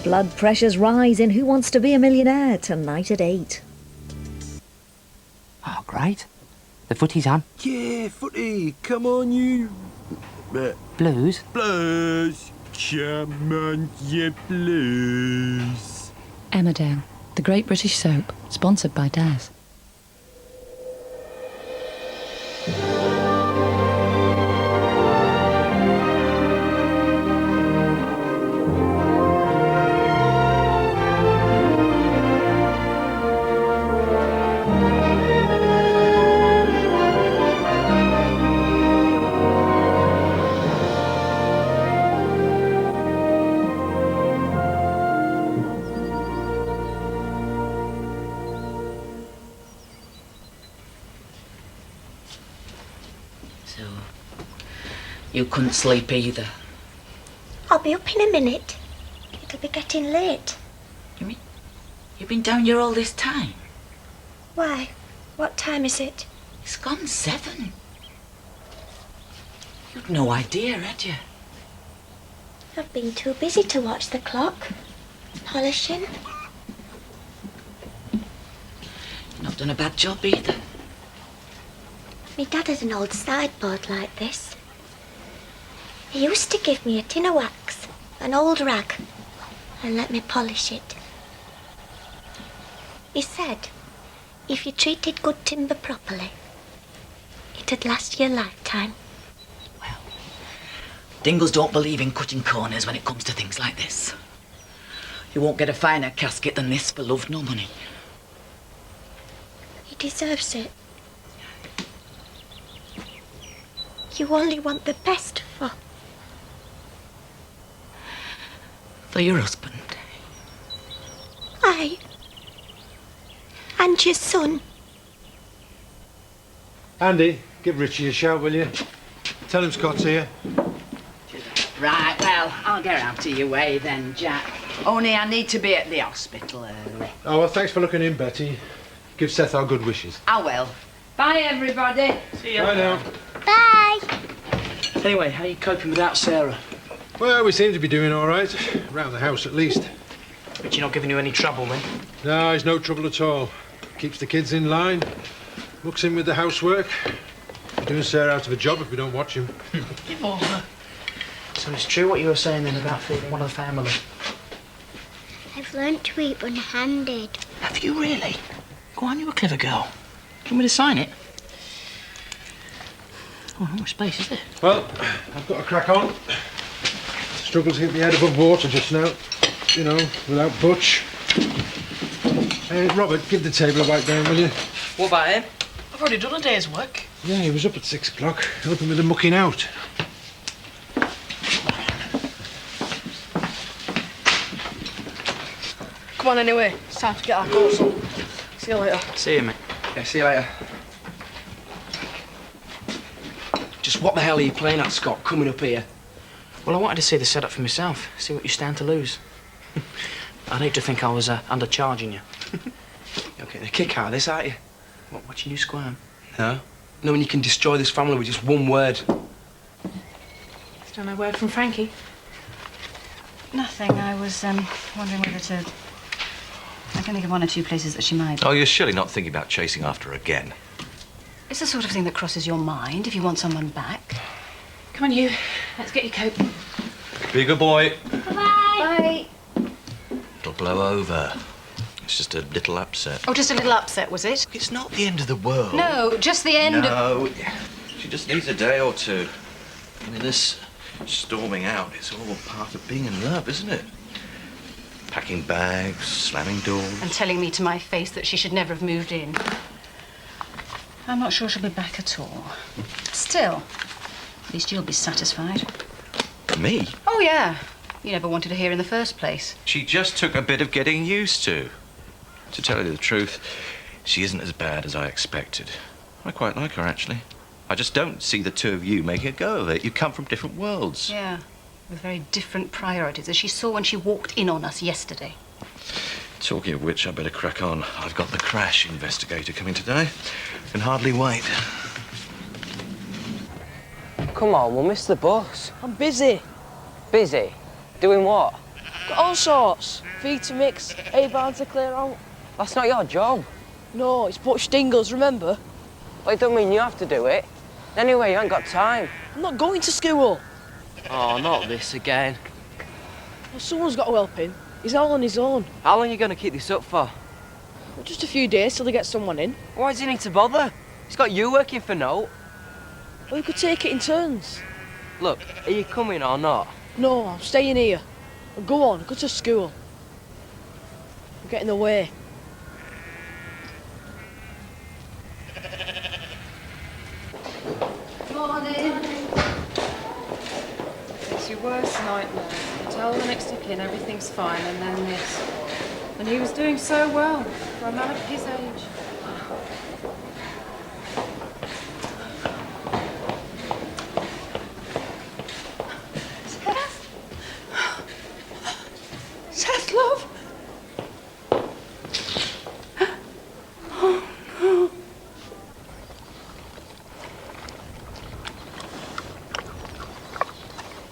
Blood pressures rise in Who Wants to Be a Millionaire tonight at 8. Oh, great. The footy's on. Yeah, footy. Come on, you. Blues? Blues. Come on, you blues. Emmerdale, the great British soap, sponsored by Daz. So, you couldn't sleep either? I'll be up in a minute. It'll be getting late. You mean you've been down here all this time? Why? What time is it? It's gone 7. You'd no idea, had you? I've been too busy to watch the clock. Polishing. You've not done a bad job either. Me dad had an old sideboard like this. He used to give me a tin of wax, an old rag, and let me polish it. He said, if you treated good timber properly, it'd last you a lifetime. Well, Dingles don't believe in cutting corners when it comes to things like this. You won't get a finer casket than this for love nor money. He deserves it. You only want the best for... For your husband. Aye. And your son. Andy, give Richie a shout, will you? Tell him Scott's here. Right, well, I'll get out of your way then, Jack. Only I need to be at the hospital early. Oh, well, thanks for looking in, Betty. Give Seth our good wishes. I will. Bye, everybody. See ya. Bye now. Bye. Anyway, how are you coping without Sarah? Well, we seem to be doing all right. Around the house, at least. Richie not giving you any trouble, then? No, he's no trouble at all. Keeps the kids in line. Looks in with the housework. We're doing Sarah out of a job if we don't watch him. So it's true what you were saying then about feeling one of the family? I've learnt to eat one-handed. Have you really? Go on, you're a clever girl. Do you want me to sign it? Oh, how much space is there? Well, I've got to crack on. Struggle to keep my head above water just now. You know, without Butch. Hey, Robert, give the table a wipe down, will you? What about him? I've already done a day's work. Yeah, he was up at 6 o'clock, helping with the mucking out. Come on anyway, it's time to get our coats on. See you later. See you, mate. Yeah, see you later. Just what the hell are you playing at, Scott, coming up here? Well, I wanted to see the setup for myself, see what you stand to lose. I'd hate to think I was undercharging you. You're getting a kick out of this, aren't you? What, watching you squirm? No? Knowing you can destroy this family with just one word. Still no word from Frankie? Nothing. I was wondering whether to... I can think of one or two places that she might. Oh, you're surely not thinking about chasing after her again. It's the sort of thing that crosses your mind if you want someone back. Come on, you. Let's get your coat. Be a good boy. Bye. Bye. It'll blow over. It's just a little upset. Oh, just a little upset, was it? It's not the end of the world. No, just the end of... No, she just needs a day or two. I mean, this storming out, it's all part of being in love, isn't it? Packing bags, slamming doors. And telling me to my face that she should never have moved in. I'm not sure she'll be back at all. Still, at least you'll be satisfied. Me? Oh, yeah. You never wanted her here in the first place. She just took a bit of getting used to. To tell you the truth, she isn't as bad as I expected. I quite like her, actually. I just don't see the two of you making a go of it. You come from different worlds. Yeah, with very different priorities, as she saw when she walked in on us yesterday. Talking of which, I better crack on. I've got the crash investigator coming today. Can hardly wait. Come on, we'll miss the bus. I'm busy. Busy? Doing what? Got all sorts. Feed to mix, hay-barn to clear out. That's not your job. No, it's Butch Dingle's, remember? Well, it don't mean you have to do it. Anyway, you ain't got time. I'm not going to school. Oh, not this again. Well, someone's got to help him. He's all on his own. How long are you going to keep this up for? Well, just a few days till they get someone in. Why does he need to bother? He's got you working for Note. Well, we could take it in turns. Look, are you coming or not? No, I'm staying here. Well, go on, go to school. I'm getting away. Morning. It's your worst nightmare. You tell the next of kin everything's fine, and then this. And he was doing so well for a man of his age. Seth, love. Oh, no.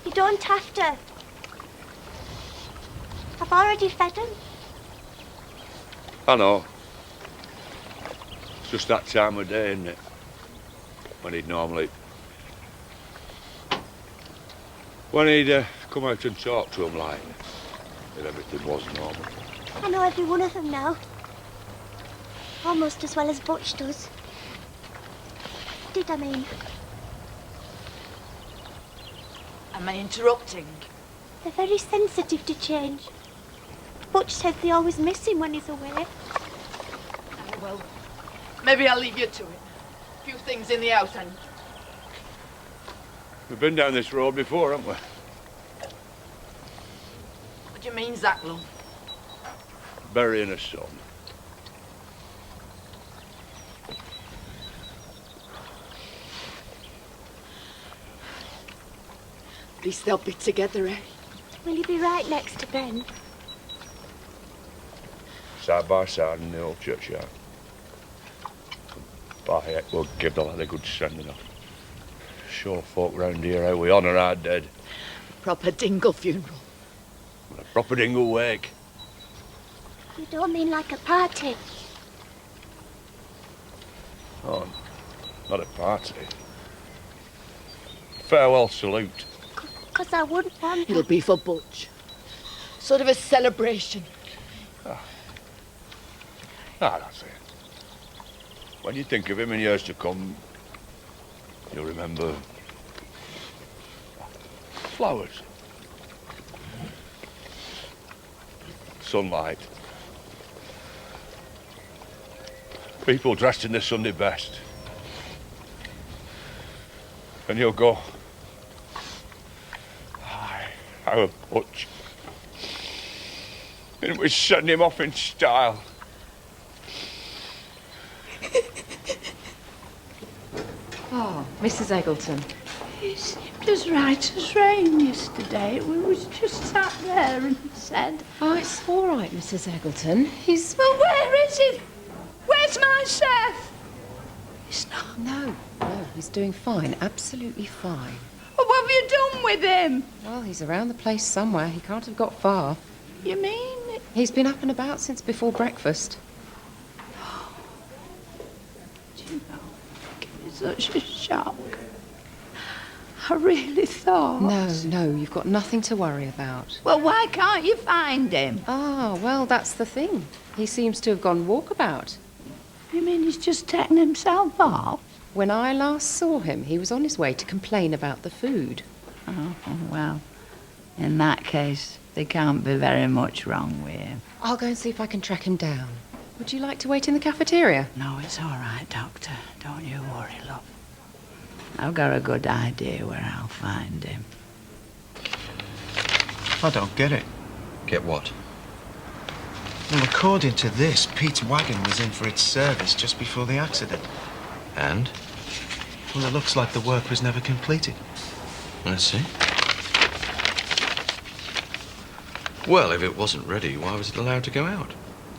You don't have to. I've already fed him. I know. It's just that time of day, isn't it? When he'd normally... When he'd come out and talk to him like if everything was normal. I know every one of them now. Almost as well as Butch does. Did I mean? Am I interrupting? They're very sensitive to change. Butch said they always miss him when he's away. Oh, well, maybe I'll leave you to it. A few things in the house and... We've been down this road before, haven't we? What do you mean, Zach, love? Burying a son. At least they'll be together, eh? Will you be right next to Ben? Side by side in the old churchyard. By heck, we'll give the lad a good sending off. Show folk round here how we honour our dead. Proper Dingle funeral. A proper Dingle wake. You don't mean like a party? Oh, not a party. Farewell salute. 'Cause I wouldn't want It'll that. be for Butch. Sort of a celebration. Ah, that's it. When you think of him in years to come, you'll remember flowers, sunlight, people dressed in their Sunday best, and you'll go, aye, our Butch. And we send him off in style. Oh, Mrs. Eggleton. It seemed as right as rain yesterday. We was just sat there and said... Oh, it's all right, Mrs. Eggleton. He's... Well, where is he? Where's my Seth? He's not... No, he's doing fine. Absolutely fine. Well, what have you done with him? Well, he's around the place somewhere. He can't have got far. You mean... He's been up and about since before breakfast. Do you know, it's such a shock. I really thought... No, you've got nothing to worry about. Well, why can't you find him? Ah, well, that's the thing. He seems to have gone walkabout. You mean he's just taken himself off? When I last saw him, he was on his way to complain about the food. Oh, well, in that case, there can't be very much wrong with him. I'll go and see if I can track him down. Would you like to wait in the cafeteria? No, it's all right, Doctor. Don't you worry, love. I've got a good idea where I'll find him. I don't get it. Get what? Well, according to this, Pete's wagon was in for its service just before the accident. And? Well, it looks like the work was never completed. I see. Well, if it wasn't ready, why was it allowed to go out?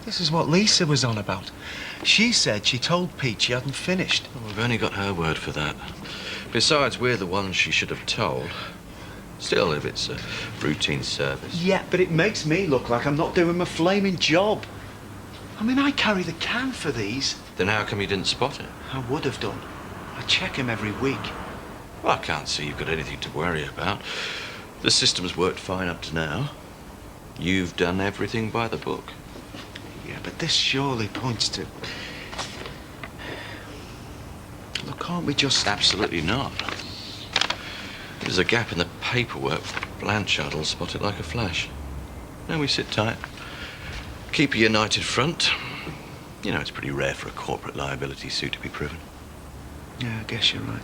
This is what Lisa was on about. She said she told Pete she hadn't finished. Well, we've only got her word for that. Besides, we're the ones she should have told. Still, if it's a routine service. Yeah, but it makes me look like I'm not doing my flaming job. I mean, I carry the can for these. Then how come you didn't spot it? I would have done. I check him every week. Well, I can't see you've got anything to worry about. The system's worked fine up to now. You've done everything by the book. Yeah, but this surely points to... Look, can't we just... Absolutely not. There's a gap in the paperwork. Blanchard will spot it like a flash. Now we sit tight. Keep a united front. You know, it's pretty rare for a corporate liability suit to be proven. Yeah, I guess you're right.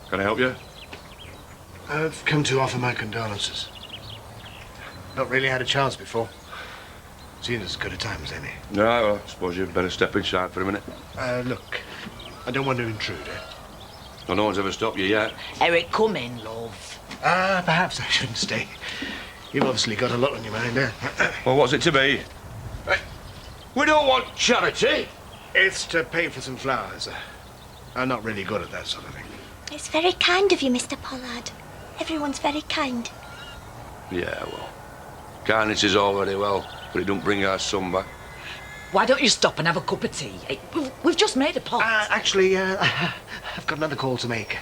Can I help you? I've come to offer my condolences. Not really had a chance before. Seen as good a time as any. No, well, I suppose you'd better step inside for a minute. Look, I don't want to intrude, Well, no one's ever stopped you yet. Eric, come in, love. Perhaps I shouldn't stay. You've obviously got a lot on your mind, eh? Well, what's it to be? We don't want charity. It's to pay for some flowers. I'm not really good at that sort of thing. It's very kind of you, Mr. Pollard. Everyone's very kind. Yeah, well, kindness is all very well, but it don't bring our son back. Why don't you stop and have a cup of tea? Hey, we've just made a pot. Actually, I've got another call to make.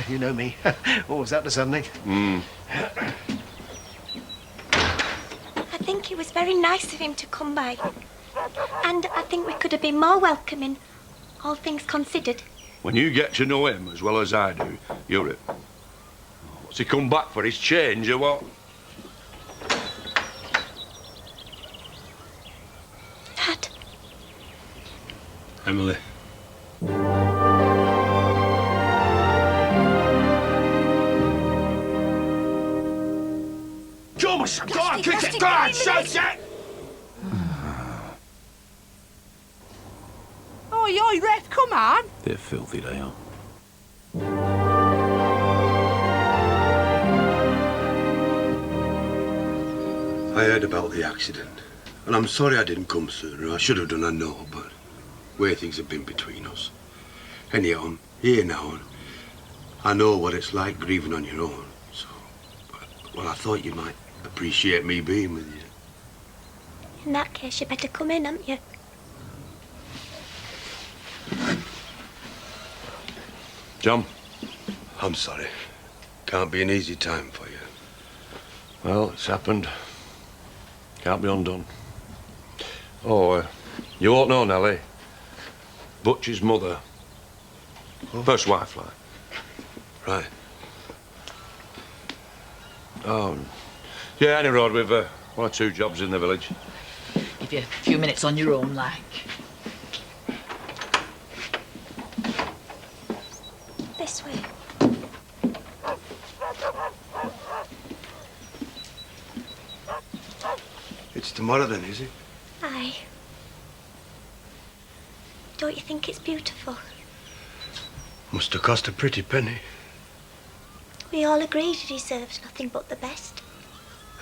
You know me. Always up to something. I think it was very nice of him to come by. And I think we could have been more welcoming, all things considered. When you get to know him as well as I do, you're it. What's he come back for his change or what? Dad. Emily. Go, my son. Go on, kick it. Go on, shout it. Oi, Ref, come on. They're filthy, they are. I heard about the accident, and I'm sorry I didn't come sooner. I should have done, I know, but way things have been between us. Anyhow, I'm here now, and I know what it's like grieving on your own, so... Well, I thought you might appreciate me being with you. In that case, you better come in, haven't you? John? I'm sorry. Can't be an easy time for you. Well, it's happened. Can't be undone. Oh, you won't know Nellie. Butch's mother. First wife, like. Right. Oh, yeah, any road, we've one or two jobs in the village. Give you a few minutes on your own, like. This way. It's tomorrow then, is it? Aye. Don't you think it's beautiful? Must have cost a pretty penny. We all agree he deserves nothing but the best.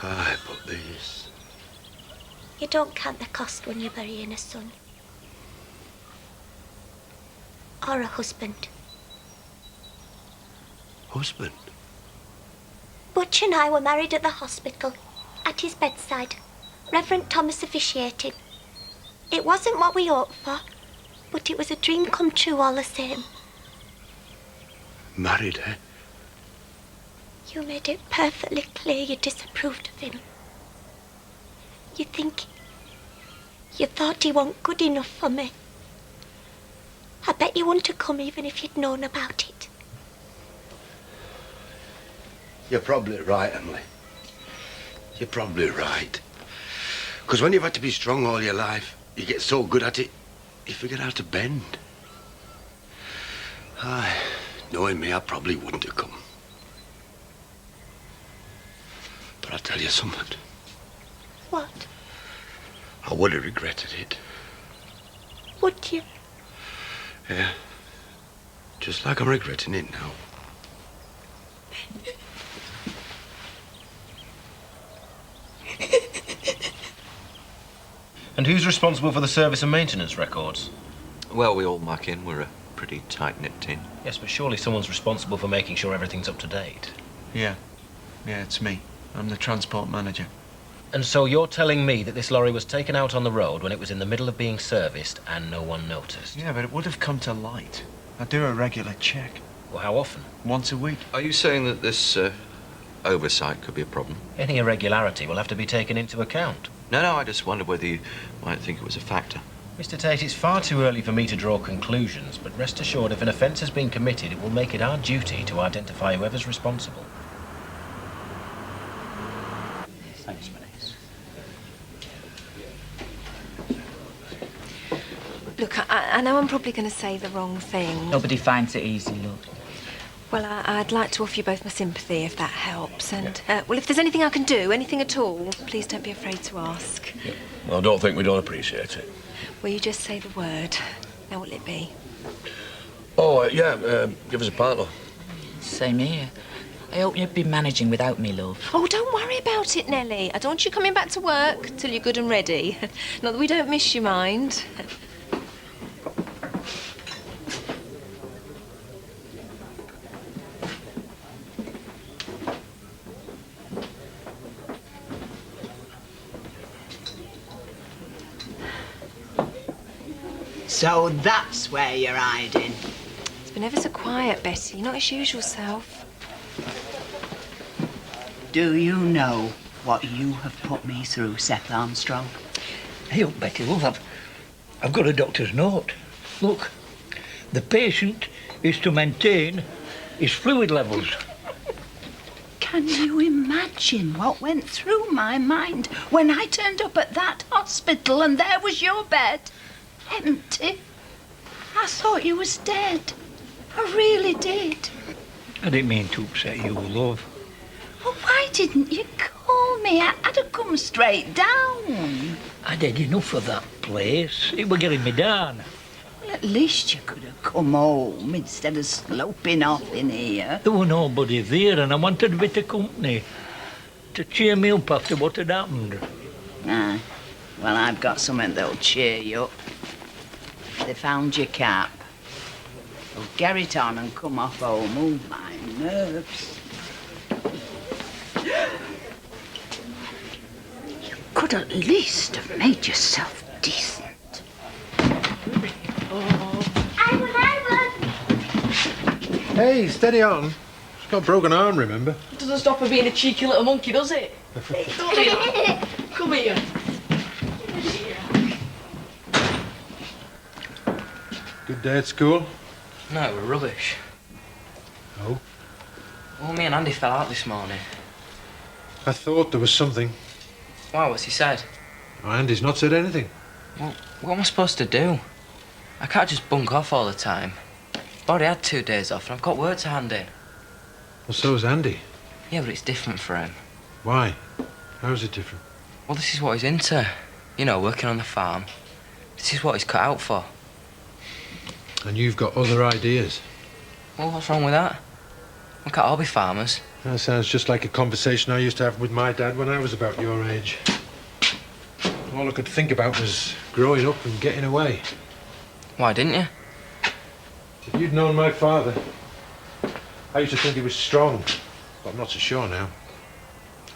Aye, but these... You don't count the cost when you're burying a son. Or a husband. Husband? Butch and I were married at the hospital, at his bedside. Reverend Thomas officiated. It wasn't what we hoped for, but it was a dream come true all the same. Married, eh? You made it perfectly clear you disapproved of him. You think... You thought he wasn't good enough for me. I bet you wouldn't have come even if you'd known about it. You're probably right, Emily. You're probably right. Because when you've had to be strong all your life, you get so good at it, you forget how to bend. Aye, knowing me, I probably wouldn't have come. But I'll tell you something. What? I would have regretted it. Would you? Yeah. Just like I'm regretting it now. And who's responsible for the service and maintenance records? Well, we all muck in. We're a pretty tight-knit team. Yes, but surely someone's responsible for making sure everything's up to date. Yeah, it's me. I'm the transport manager. And so you're telling me that this lorry was taken out on the road when it was in the middle of being serviced and no one noticed? Yeah, but it would have come to light. I do a regular check. Well, how often? Once a week. Are you saying that this oversight could be a problem? Any irregularity will have to be taken into account. No, I just wondered whether you might think it was a factor. Mr. Tate, it's far too early for me to draw conclusions, but rest assured if an offence has been committed, it will make it our duty to identify whoever's responsible. Thanks, Bernice. Look, I know I'm probably going to say the wrong thing. Nobody finds it easy, look. Well, I'd like to offer you both my sympathy, if that helps. And, well, if there's anything I can do, anything at all, please don't be afraid to ask. Yeah. Well, I don't think we don't appreciate it. Will you just say the word? Now, what'll it be? Oh, yeah, give us a partner. Same here. I hope you've been managing without me, love. Oh, don't worry about it, Nellie. I don't want you coming back to work till you're good and ready. Not that we don't miss you, mind. So that's where you're hiding. It's been ever so quiet, Betty. Not his usual self. Do you know what you have put me through, Seth Armstrong? Hey, look, Betty, love, I've got a doctor's note. Look, the patient is to maintain his fluid levels. Can you imagine what went through my mind when I turned up at that hospital and there was your bed? Empty. I thought you was dead. I really did. I didn't mean to upset you, love. Well, why didn't you call me? I'd have come straight down. I'd had enough of that place. It were getting me down. Well, at least you could have come home instead of sloping off in here. There were nobody there and I wanted a bit of company to cheer me up after what had happened. Ah, well, I've got something that'll cheer you up. They found your cap. Well, get it on and come off home. Oh, my nerves. You could at least have made yourself decent. Hey, steady on. She's got a broken arm, remember? Doesn't stop her being a cheeky little monkey, does it? Come here. Come here. Good day at school? No, we're rubbish. Oh? Well, me and Andy fell out this morning. I thought there was something. Why, what's he said? Oh, Andy's not said anything. Well, what am I supposed to do? I can't just bunk off all the time. I've already had 2 days off and I've got work to hand in. Well, so's Andy. Yeah, but it's different for him. Why? How's it different? Well, this is what he's into. You know, working on the farm. This is what he's cut out for. And you've got other ideas. Well, what's wrong with that? We can't all be farmers. That sounds just like a conversation I used to have with my dad when I was about your age. All I could think about was growing up and getting away. Why didn't you? If you'd known my father, I used to think he was strong, but I'm not so sure now.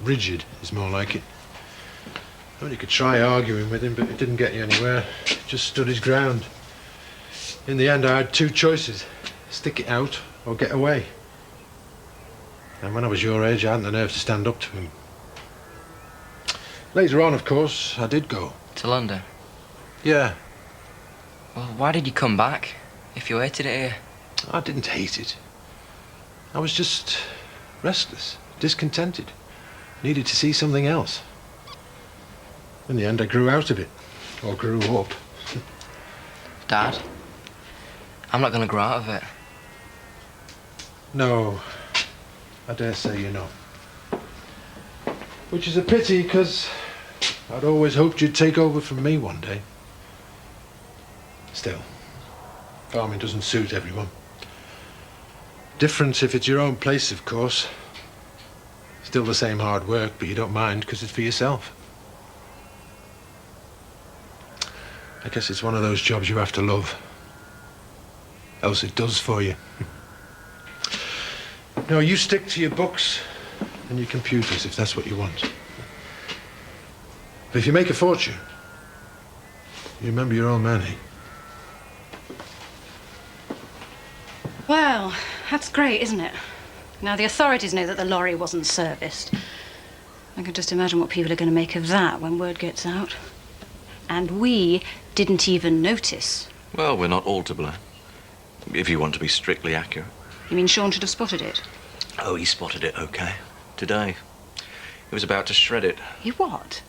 Rigid is more like it. I mean, you could try arguing with him, but it didn't get you anywhere. He just stood his ground. In the end, I had 2 choices. Stick it out or get away. And when I was your age, I hadn't the nerve to stand up to him. Later on, of course, I did go. To London? Yeah. Well, why did you come back, if you hated it here? I didn't hate it. I was just restless, discontented. Needed to see something else. In the end, I grew out of it. Or grew up. Dad, I'm not going to grow out of it. No, I dare say you're not. Which is a pity, because I'd always hoped you'd take over from me one day. Still, farming doesn't suit everyone. Different if it's your own place, of course. Still the same hard work, but you don't mind because it's for yourself. I guess it's one of those jobs you have to love. Else it does for you. No, you stick to your books and your computers if that's what you want. But if you make a fortune, you remember your old man, eh? Well, that's great, isn't it? Now, the authorities know that the lorry wasn't serviced. I can just imagine what people are going to make of that when word gets out. And we didn't even notice. Well, we're not all to blame. If you want to be strictly accurate. You mean Sean should have spotted it? Oh, he spotted it okay. Today. He was about to shred it. He what?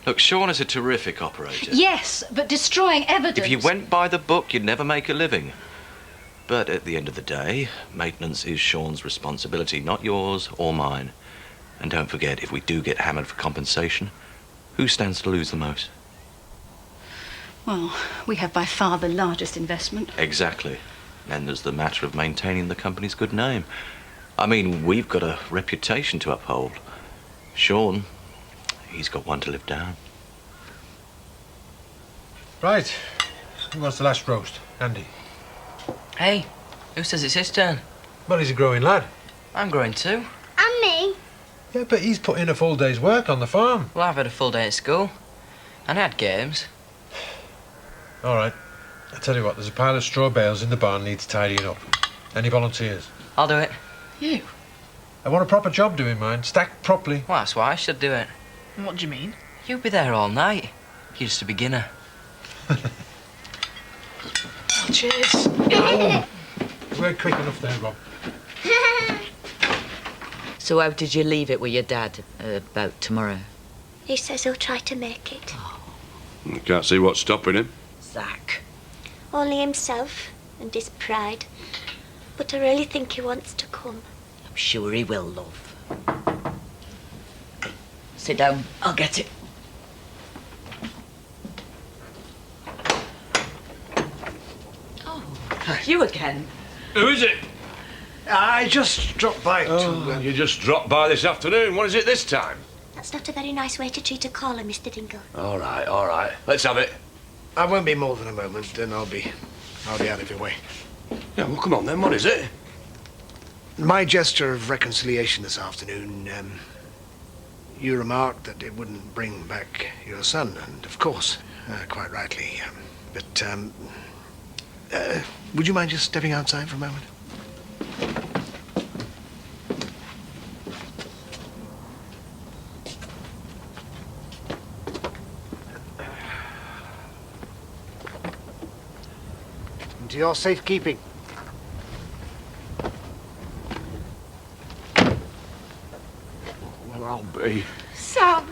Look, Sean is a terrific operator. Yes, but destroying evidence... If you went by the book, you'd never make a living. But at the end of the day, maintenance is Sean's responsibility, not yours or mine. And don't forget, if we do get hammered for compensation, who stands to lose the most? Well, we have by far the largest investment. Exactly. And there's the matter of maintaining the company's good name. I mean, we've got a reputation to uphold. Sean, he's got one to live down. Right. Who wants the last roast? Andy? Hey, who says it's his turn? Well, he's a growing lad. I'm growing too. And me. Yeah, but he's put in a full day's work on the farm. Well, I've had a full day at school. And I had games. All right. I tell you what, there's a pile of straw bales in the barn needs tidying up. Any volunteers? I'll do it. You? I want a proper job doing mine, stacked properly. Well, that's why I should do it. What do you mean? You'll be there all night. You're just a beginner. Cheers. Oh, you weren't quick enough there, Rob. So how did you leave it with your dad about tomorrow? He says he'll try to make it. I can't see what's stopping him. Zach. Only himself and his pride. But I really think he wants to come. I'm sure he will, love. Sit down. I'll get it. Oh, you again. Who is it? I just dropped by You just dropped by this afternoon. What is it this time? That's not a very nice way to treat a caller, Mr. Dingle. All right, all right. Let's have it. I won't be more than a moment, then I'll be out of your way. Yeah, well, come on then. What is it? My gesture of reconciliation this afternoon, you remarked that it wouldn't bring back your son, and of course, quite rightly. But would you mind just stepping outside for a moment? To your safekeeping. Well, I'll be. Sam!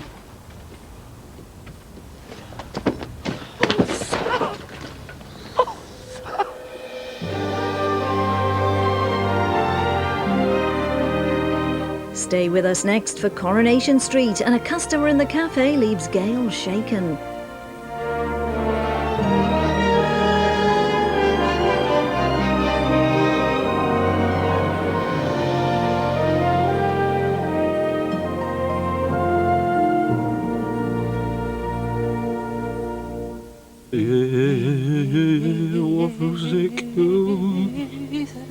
Stay with us next for Coronation Street, and a customer in the cafe leaves Gail shaken.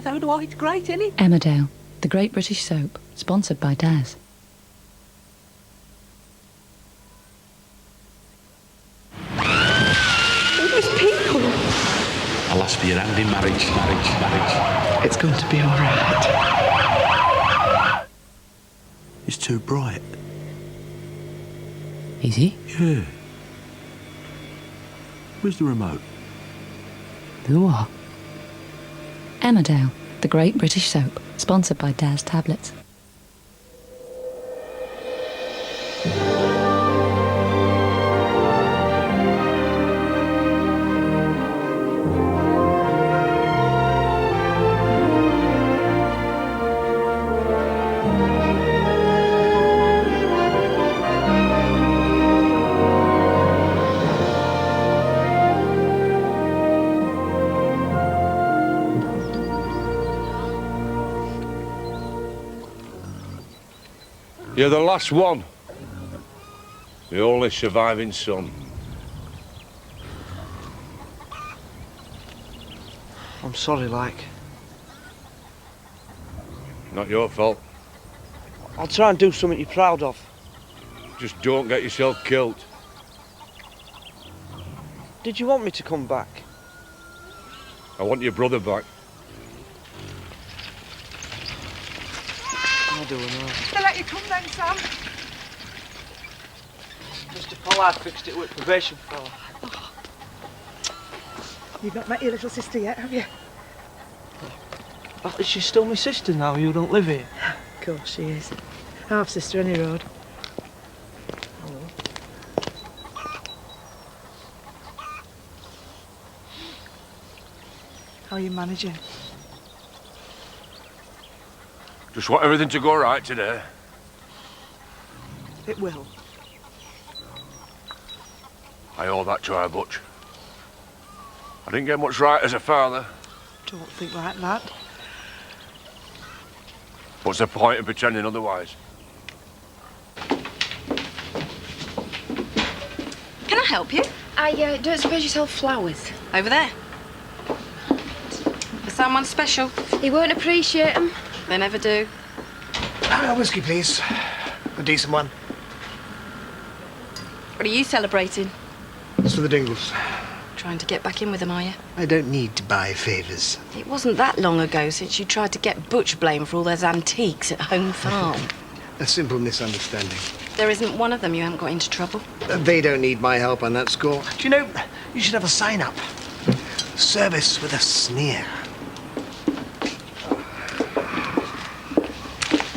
So do I. It's great, isn't it? Emmerdale, the great British soap, sponsored by Daz. These people. I'll ask for your hand in marriage. It's going to be all right. It's too bright. Is he? Yeah. Where's the remote? The what? Emmerdale, the great British soap, sponsored by Daz tablets. You're the last one. The only surviving son. I'm sorry, like. Not your fault. I'll try and do something you're proud of. Just don't get yourself killed. Did you want me to come back? I want your brother back. I'll do it now. They let you come then, Sam? Mr. Pollard fixed it with probation fella. You've not met your little sister yet, have you? Is she still my sister now? You don't live here? Of course she is. Half sister any road. How are you managing? Just want everything to go right today. It will. I owe that to her, Butch. I didn't get much right as a father. Don't think like that. What's the point in pretending otherwise? Can I help you? I don't suppose you sell flowers. Over there. For someone special. He won't appreciate them. They never do. Whiskey, please. A decent one. What are you celebrating? It's for the Dingles. Trying to get back in with them, are you? I don't need to buy favours. It wasn't that long ago since you tried to get Butch blamed for all those antiques at Home Farm. A simple misunderstanding. There isn't one of them you haven't got into trouble. They don't need my help on that score. Do you know, you should have a sign-up. Service with a sneer.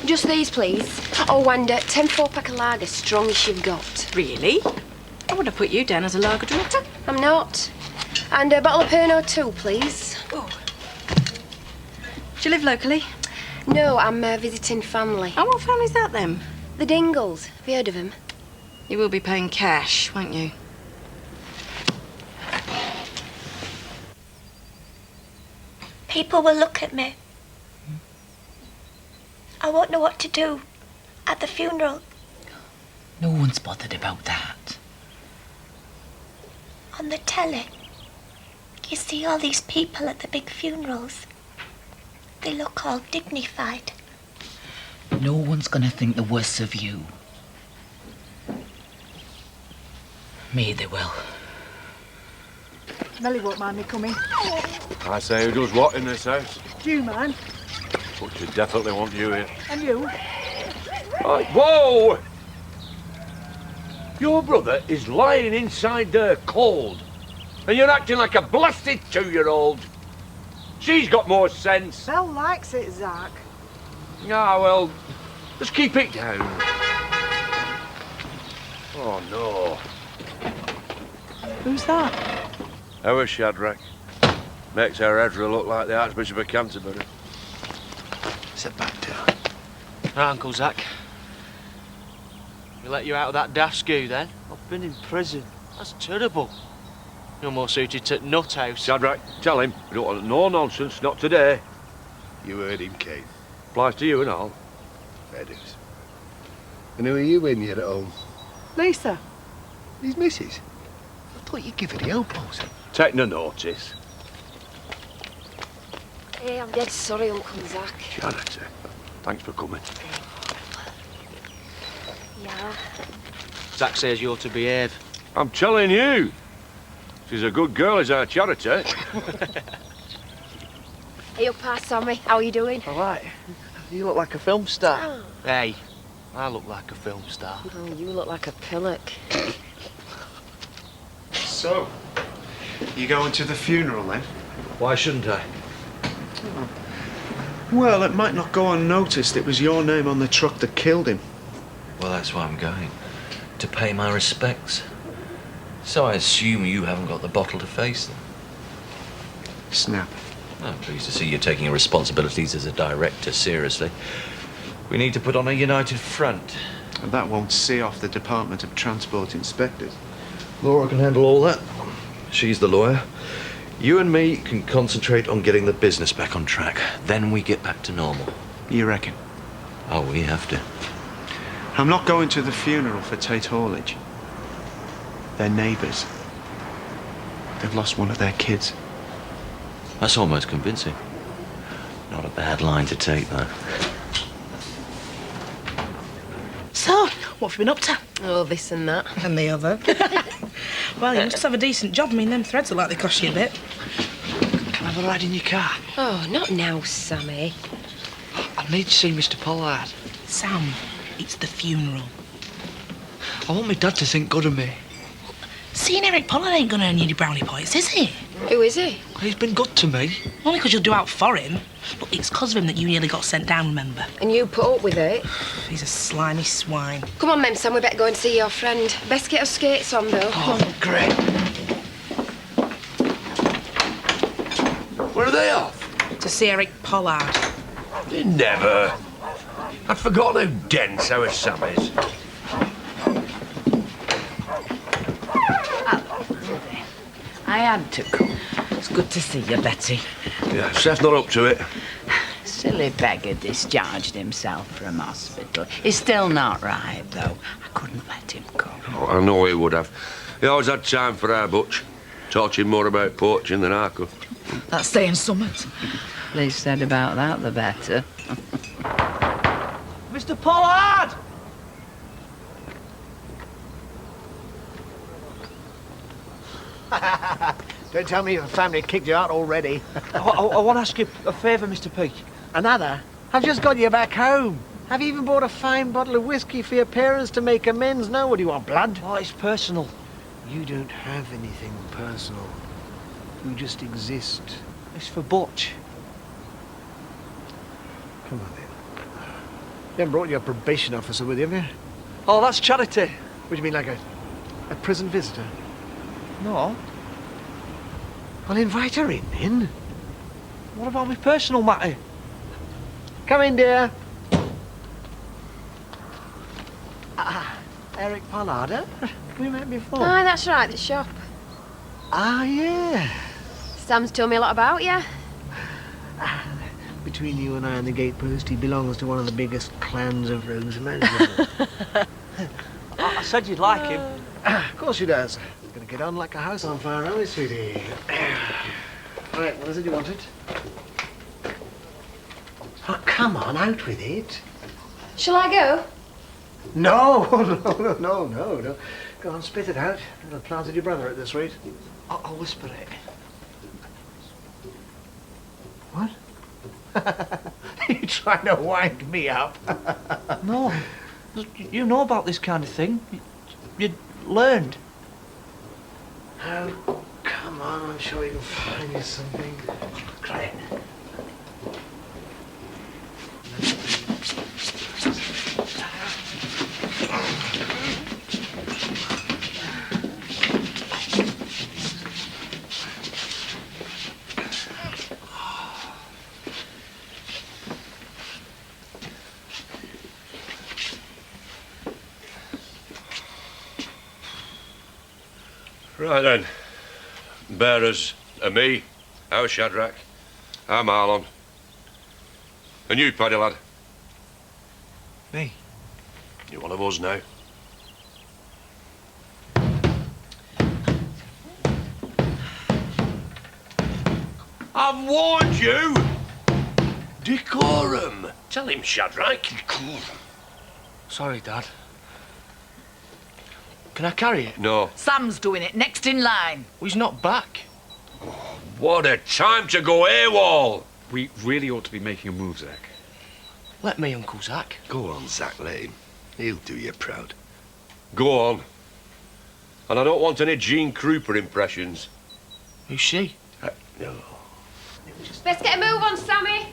Just these, please. Oh, and 10 4-pack of lager, strong as you've got. Really? I would have put you down as a lager drinker. I'm not. And a bottle of Pernod too, please. Oh. Do you live locally? No, I'm visiting family. Oh, what family's that then? The Dingles. Have you heard of them? You will be paying cash, won't you? People will look at me. I won't know what to do at the funeral. No one's bothered about that. On the telly, you see all these people at the big funerals. They look all dignified. No one's gonna think the worst of you. Me, they will. Melly won't mind me coming. I say, who does what in this house? You, man. Butch would definitely want you here. And you. Oh, whoa! Your brother is lying inside there cold, and you're acting like a blasted 2-year-old. She's got more sense. Belle likes it, Zach. Ah, well, just keep it down. Oh, no. Who's that? Our Shadrach. Makes our Ezra look like the Archbishop of Canterbury. Sit back down. Right, Uncle Zach. We let you out of that daft skoo then? I've been in prison. That's terrible. You're more suited to nut house. Shadrach, tell him we don't want no nonsense, not today. You heard him, Keith. Applies to you and all. Fair dues. And who are you when you're at home? Lisa. His missus? I thought you'd give her the elbows. Take no notice. Hey, I'm dead sorry, Uncle Zach. Charity, thanks for coming. Yeah. Zach says you're to behave. I'm telling you. She's a good girl, is our Charity. Hey, up past Sammy. How are you doing? All right. You look like a film star. Oh. Hey, I look like a film star. Oh, you look like a pillock. So, you going to the funeral then? Why shouldn't I? Well, it might not go unnoticed. It was your name on the truck that killed him. Well, that's why I'm going. To pay my respects. So I assume you haven't got the bottle to face them. Snap. I'm pleased to see you taking your responsibilities as a director seriously. We need to put on a united front. And that won't see off the Department of Transport inspectors. Laura can handle all that. She's the lawyer. You and me can concentrate on getting the business back on track. Then we get back to normal. You reckon? Oh, we have to. I'm not going to the funeral for Tate Haulage. They're neighbours. They've lost one of their kids. That's almost convincing. Not a bad line to take, though. So, what have you been up to? Oh, this and that. And the other. Well, you must have a decent job. I mean, them threads will likely cost you a bit. Can I have a ride in your car? Oh, not now, Sammy. I need to see Mr. Pollard. Sam, it's the funeral. I want my dad to think good of me. Seeing Eric Pollard ain't gonna earn you any brownie points, is he? Who is he? He's been good to me. Only because you'll do out for him. But it's because of him that you nearly got sent down, remember? And you put up with it? He's a slimy swine. Come on, Mem, Sam, we better go and see your friend. Best get our skates on, though. Oh, great. Where are they off? To see Eric Pollard. Never. I'd forgotten how dense our Sam is. I had to come. It's good to see you, Betty. Yeah, Seth's not up to it. Silly beggar discharged himself from hospital. He's still not right, though. I couldn't let him go. Oh, I know he would have. He always had time for our Butch. Taught him more about poaching than I could. That's saying something. Least said about that, the better. Mr. Pollard! Don't tell me your family kicked you out already. I want to ask you a favour, Mr. P. Another? I've just got you back home. Have you even bought a fine bottle of whiskey for your parents to make amends? No, what do you want, blood? Oh, it's personal. You don't have anything personal. You just exist. It's for Butch. Come on, then. You haven't brought your probation officer with you, have you? Oh, that's charity. What do you mean, like a prison visitor? No. Well, invite her in, then. What about my personal matter? Come in, dear. Eric Pollard, huh? We met before. Aye, that's right, the shop. Ah, yeah. Sam's told me a lot about you. Between you and I and the gatepost, he belongs to one of the biggest clans of rogues imaginable. I said you'd like him. Of course he does. He's going to get on like a house on fire, aren't we, sweetie? Right, what is it you wanted? Oh, come on, out with it. Shall I go? No, no. Go on, spit it out. You'll have planted your brother at this rate. I'll whisper it. What? You trying to wind me up? No. You know about this kind of thing. You learned. Oh, come on, I'm sure you can find you something. Try it. Right then. Bearers are me, our Shadrach, I'm Marlon. And you, Paddy lad. Me? You're one of us now. I've warned you! Decorum! Tell him, Shadrach. Decorum. Sorry, Dad. Can I carry it? No. Sam's doing it, next in line. Well, he's not back. What a time to go AWOL! We really ought to be making a move, Zach. Let me, Uncle Zach. Go on, Zach, let him. He'll do you proud. Go on. And I don't want any Gene Krupa impressions. Who's she? No. Let's get a move on, Sammy.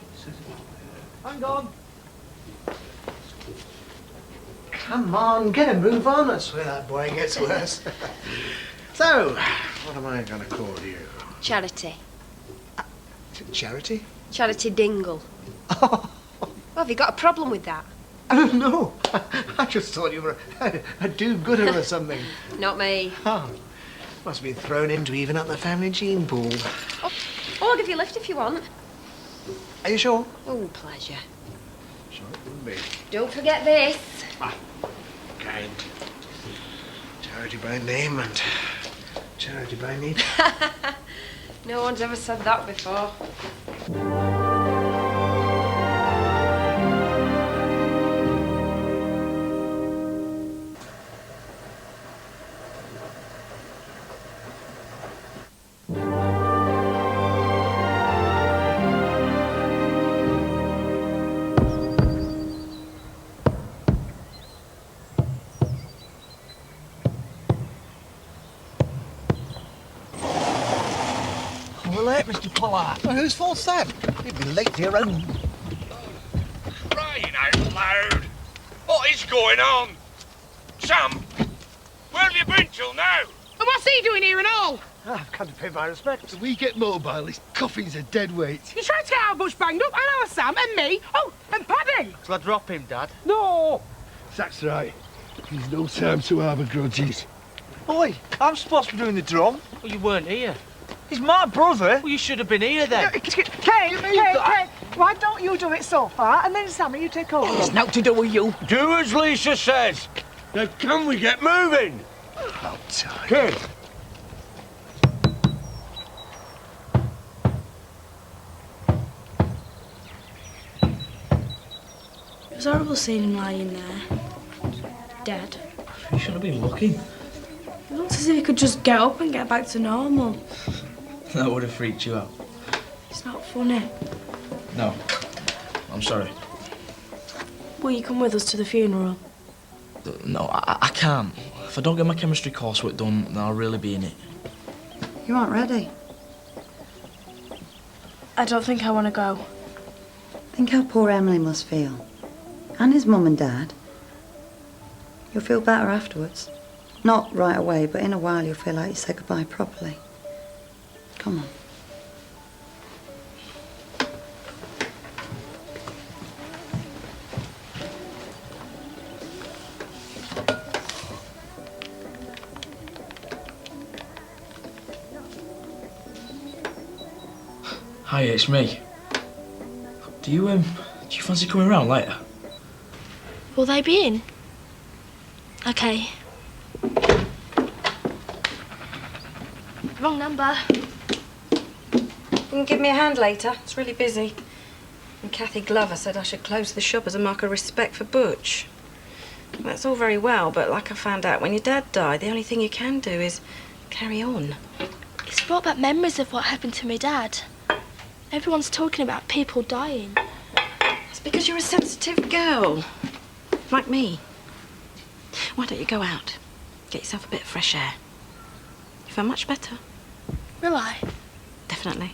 Hang on. Come on, get a move on. I swear that boy gets worse. So, what am I going to call you? Charity. Charity? Charity Dingle. Well, have you got a problem with that? Oh, no. I just thought you were a do-gooder or something. Not me. Oh, must have been thrown in to even up the family gene pool. Oh, I'll give you a lift if you want. Are you sure? Oh, pleasure. Sure it wouldn't be. Don't forget this. Kind. Charity by name and charity by need. No one's ever said that before. We're late, Mr. Pollard. Well, whose fault's that? You'd be late to your own. Crying out loud! What is going on? Sam, where have you been till now? And what's he doing here and all? I've come to pay my respects. We get mobile, his coffee's a dead weight. You tried to get our Butch banged up, and our Sam, and me. Oh, and Paddy. Shall I drop him, Dad? No! That's right. There's no time to harbour grudges. Oi, I'm supposed to be doing the drum. Well, you weren't here. He's my brother. Well, you should have been here then. Kate, why don't you do it so far, and then Sammy, you take over? It's nothing to do with you. Do as Lisa says. Now can we get moving? About time. Kid. It was horrible seeing him lying there, dead. You should have been looking. It looked as if he could just get up and get back to normal. That would have freaked you out. It's not funny. No. I'm sorry. Will you come with us to the funeral? No, I can't. If I don't get my chemistry coursework done, then I'll really be in it. You aren't ready. I don't think I want to go. Think how poor Emily must feel. And his mum and dad. You'll feel better afterwards. Not right away, but in a while you'll feel like you said goodbye properly. Come on. Hi, it's me. Do you fancy coming round later? Will they be in? Okay. Wrong number. You can give me a hand later. It's really busy. And Kathy Glover said I should close the shop as a mark of respect for Butch. That's all very well, but like I found out when your dad died, the only thing you can do is carry on. It's brought back memories of what happened to my dad. Everyone's talking about people dying. It's because you're a sensitive girl. Like me. Why don't you go out? Get yourself a bit of fresh air. You feel much better. Will I? Definitely.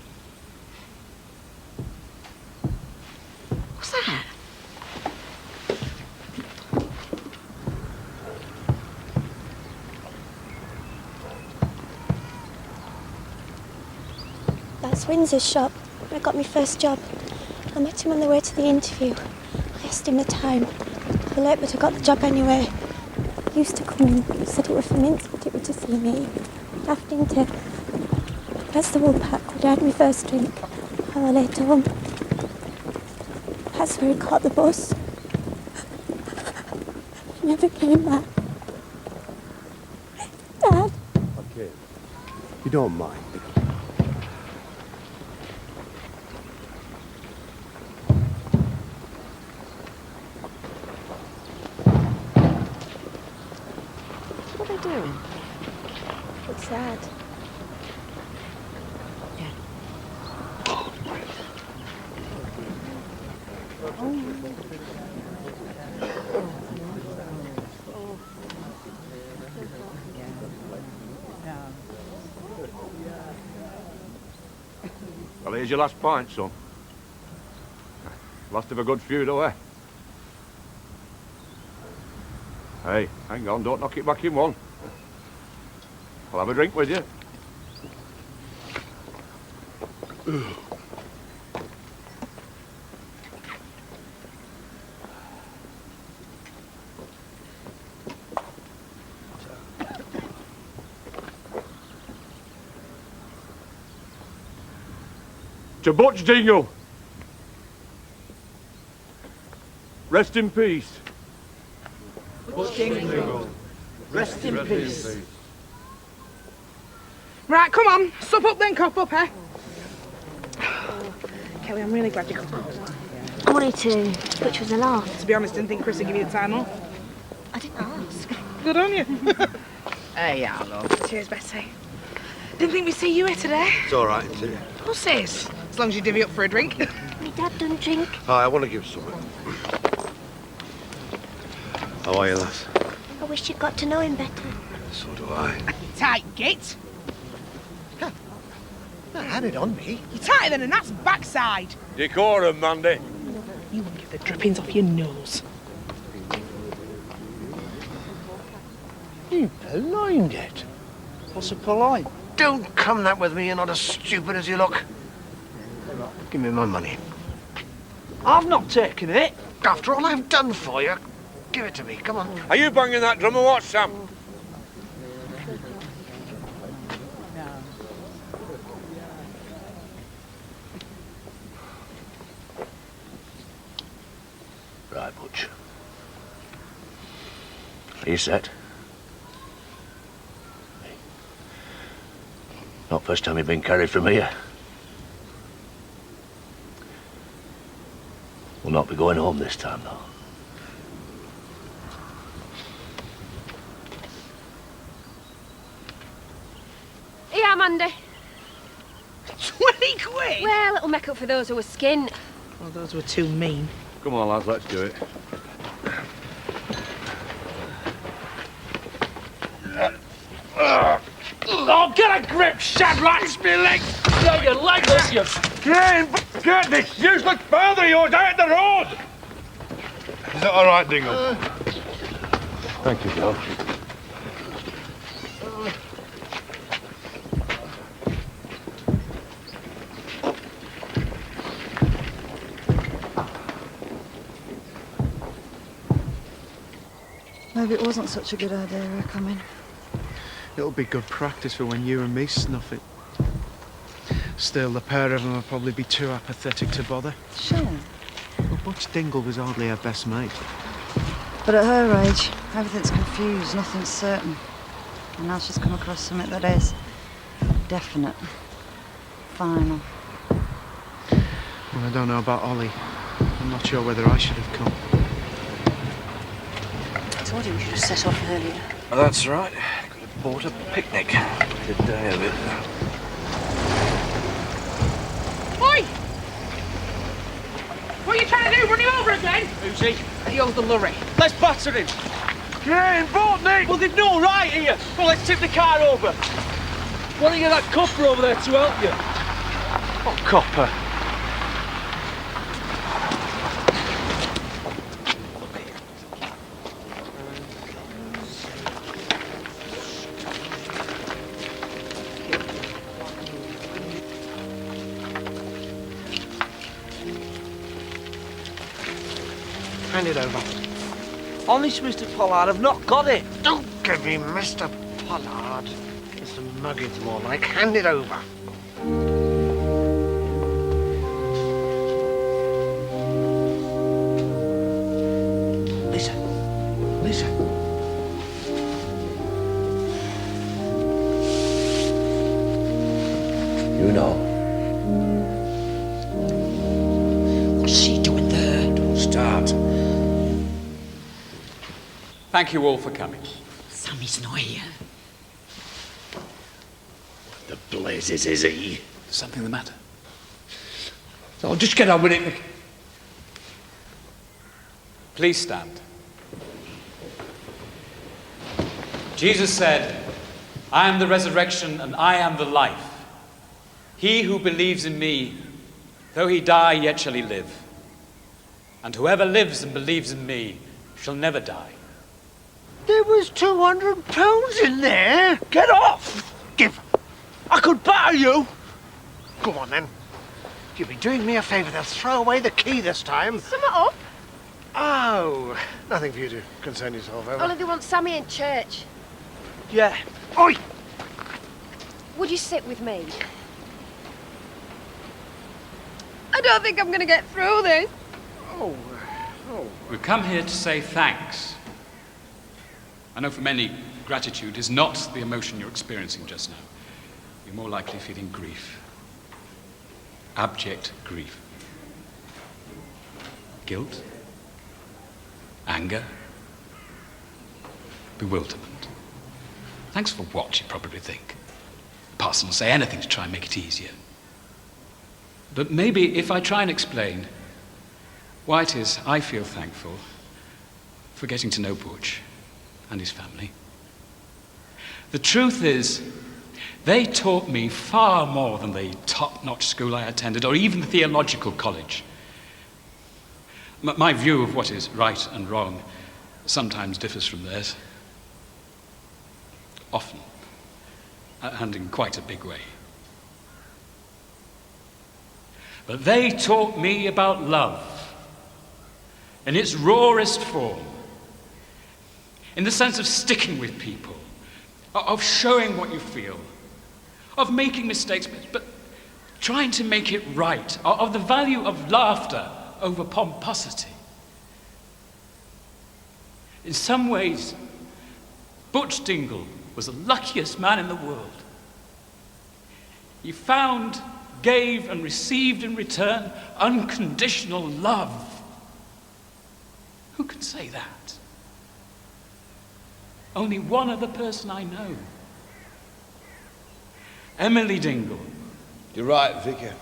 What's that? That's Windsor's shop. I got my first job. I met him on the way to the interview. I asked him the time. I late, but I got the job anyway. He used to come in, said it was for Mince, but it was to see me. Laughed into it. That's the wool pack where I had my first drink. Hour later home. That's where he caught the bus. He never came back. Dad. Okay. You don't mind. What are they doing? It's sad. Well, here's your last pint, son. Last of a good feud away. Hey, hang on, don't knock it back in one. I'll have a drink with you. To Butch Dingle. Rest in peace. Butch Dingle. Rest in peace. Right, come on. Sup up then, cop up, eh? Kelly, I'm really glad you could come. I wanted to, Butch was a laugh. To be honest, didn't think Chris would give you the time off. I didn't ask. Good on you. Hey, hello. Cheers, Betty. Didn't think we'd see you here today. It's all right, isn't it? Of course it is. As long as you divvy up for a drink. My dad doesn't drink. Hi, I want to give something. How are you, lass? I wish you'd got to know him better. So do I. Tight git. Had it on me. You're tighter than a gnat's backside. Decorum, Mandy. You won't get the drippings off your nose. You purloined it. What's a purloin? Don't come that with me, you're not as stupid as you look. Give me my money. I've not taken it. After all I've done for you, give it to me, come on. Are you banging that drum or what, Sam? Right, Butch. Are you set? Not first time you've been carried from here. We'll not be going home this time, though. Yeah, Mandy. 20 quid? Well, it'll make up for those who were skint. Well, those were too mean. Come on, lads, let's do it. Oh, get a grip, Shadrach! It's me leg! Get your leg off you! Get this useless father of yours out the road! Is that all right, Dingle? Thank you, Joe. Maybe it wasn't such a good idea, her coming. It'll be good practice for when you and me snuff it. Still, the pair of them will probably be too apathetic to bother. Sure. Well, Butch Dingle was hardly her best mate. But at her age, everything's confused, nothing's certain. And now she's come across something that is definite, final. Well, I don't know about Ollie. I'm not sure whether I should have come. I told you we should have set off earlier. Oh, that's right. Could have bought a picnic. Good day of it. Oi! What are you trying to do? Run him over again? Who's he? He owes the lorry. Let's batter him. Get in, boat, Nick! Well, they've no right here. Well, let's tip the car over. Why don't you get that copper over there to help you? What copper? Hand it over. Honest, Mr. Pollard, I've not got it. Don't give me Mr. Pollard. Mr. Muggins, more like. Hand it over. Listen. Listen. You know. What's she doing there? Don't start. Thank you all for coming. Sammy's not here. The blazes is he? Something the matter? So just get on with it. Please stand. Jesus said, I am the resurrection and I am the life. He who believes in me, though he die, yet shall he live. And whoever lives and believes in me shall never die. There was £200 in there. Get off! Give. I could batter you. Go on then. You'll be doing me a favour. They'll throw away the key this time. Sum it up. Oh, nothing for you to concern yourself over. Only they want Sammy in church. Yeah. Oi! Would you sit with me? I don't think I'm going to get through this. Oh. We've come here to say thanks. I know for many, gratitude is not the emotion you're experiencing just now. you're more likely feeling grief. Abject grief. Guilt. Anger. Bewilderment. Thanks for what, you probably think. The parson will say anything to try and make it easier. But maybe if I try and explain why it is I feel thankful for getting to know Butch and his family. The truth is, they taught me far more than the top-notch school I attended, or even the theological college. My view of what is right and wrong sometimes differs from theirs. Often. And in quite a big way. But they taught me about love in its rawest form, in the sense of sticking with people, of showing what you feel, of making mistakes, but trying to make it right, of the value of laughter over pomposity. In some ways, Butch Dingle was the luckiest man in the world. He found, gave, and received in return unconditional love. Who can say that? Only one other person I know. Emily Dingle. You're right, Vicar.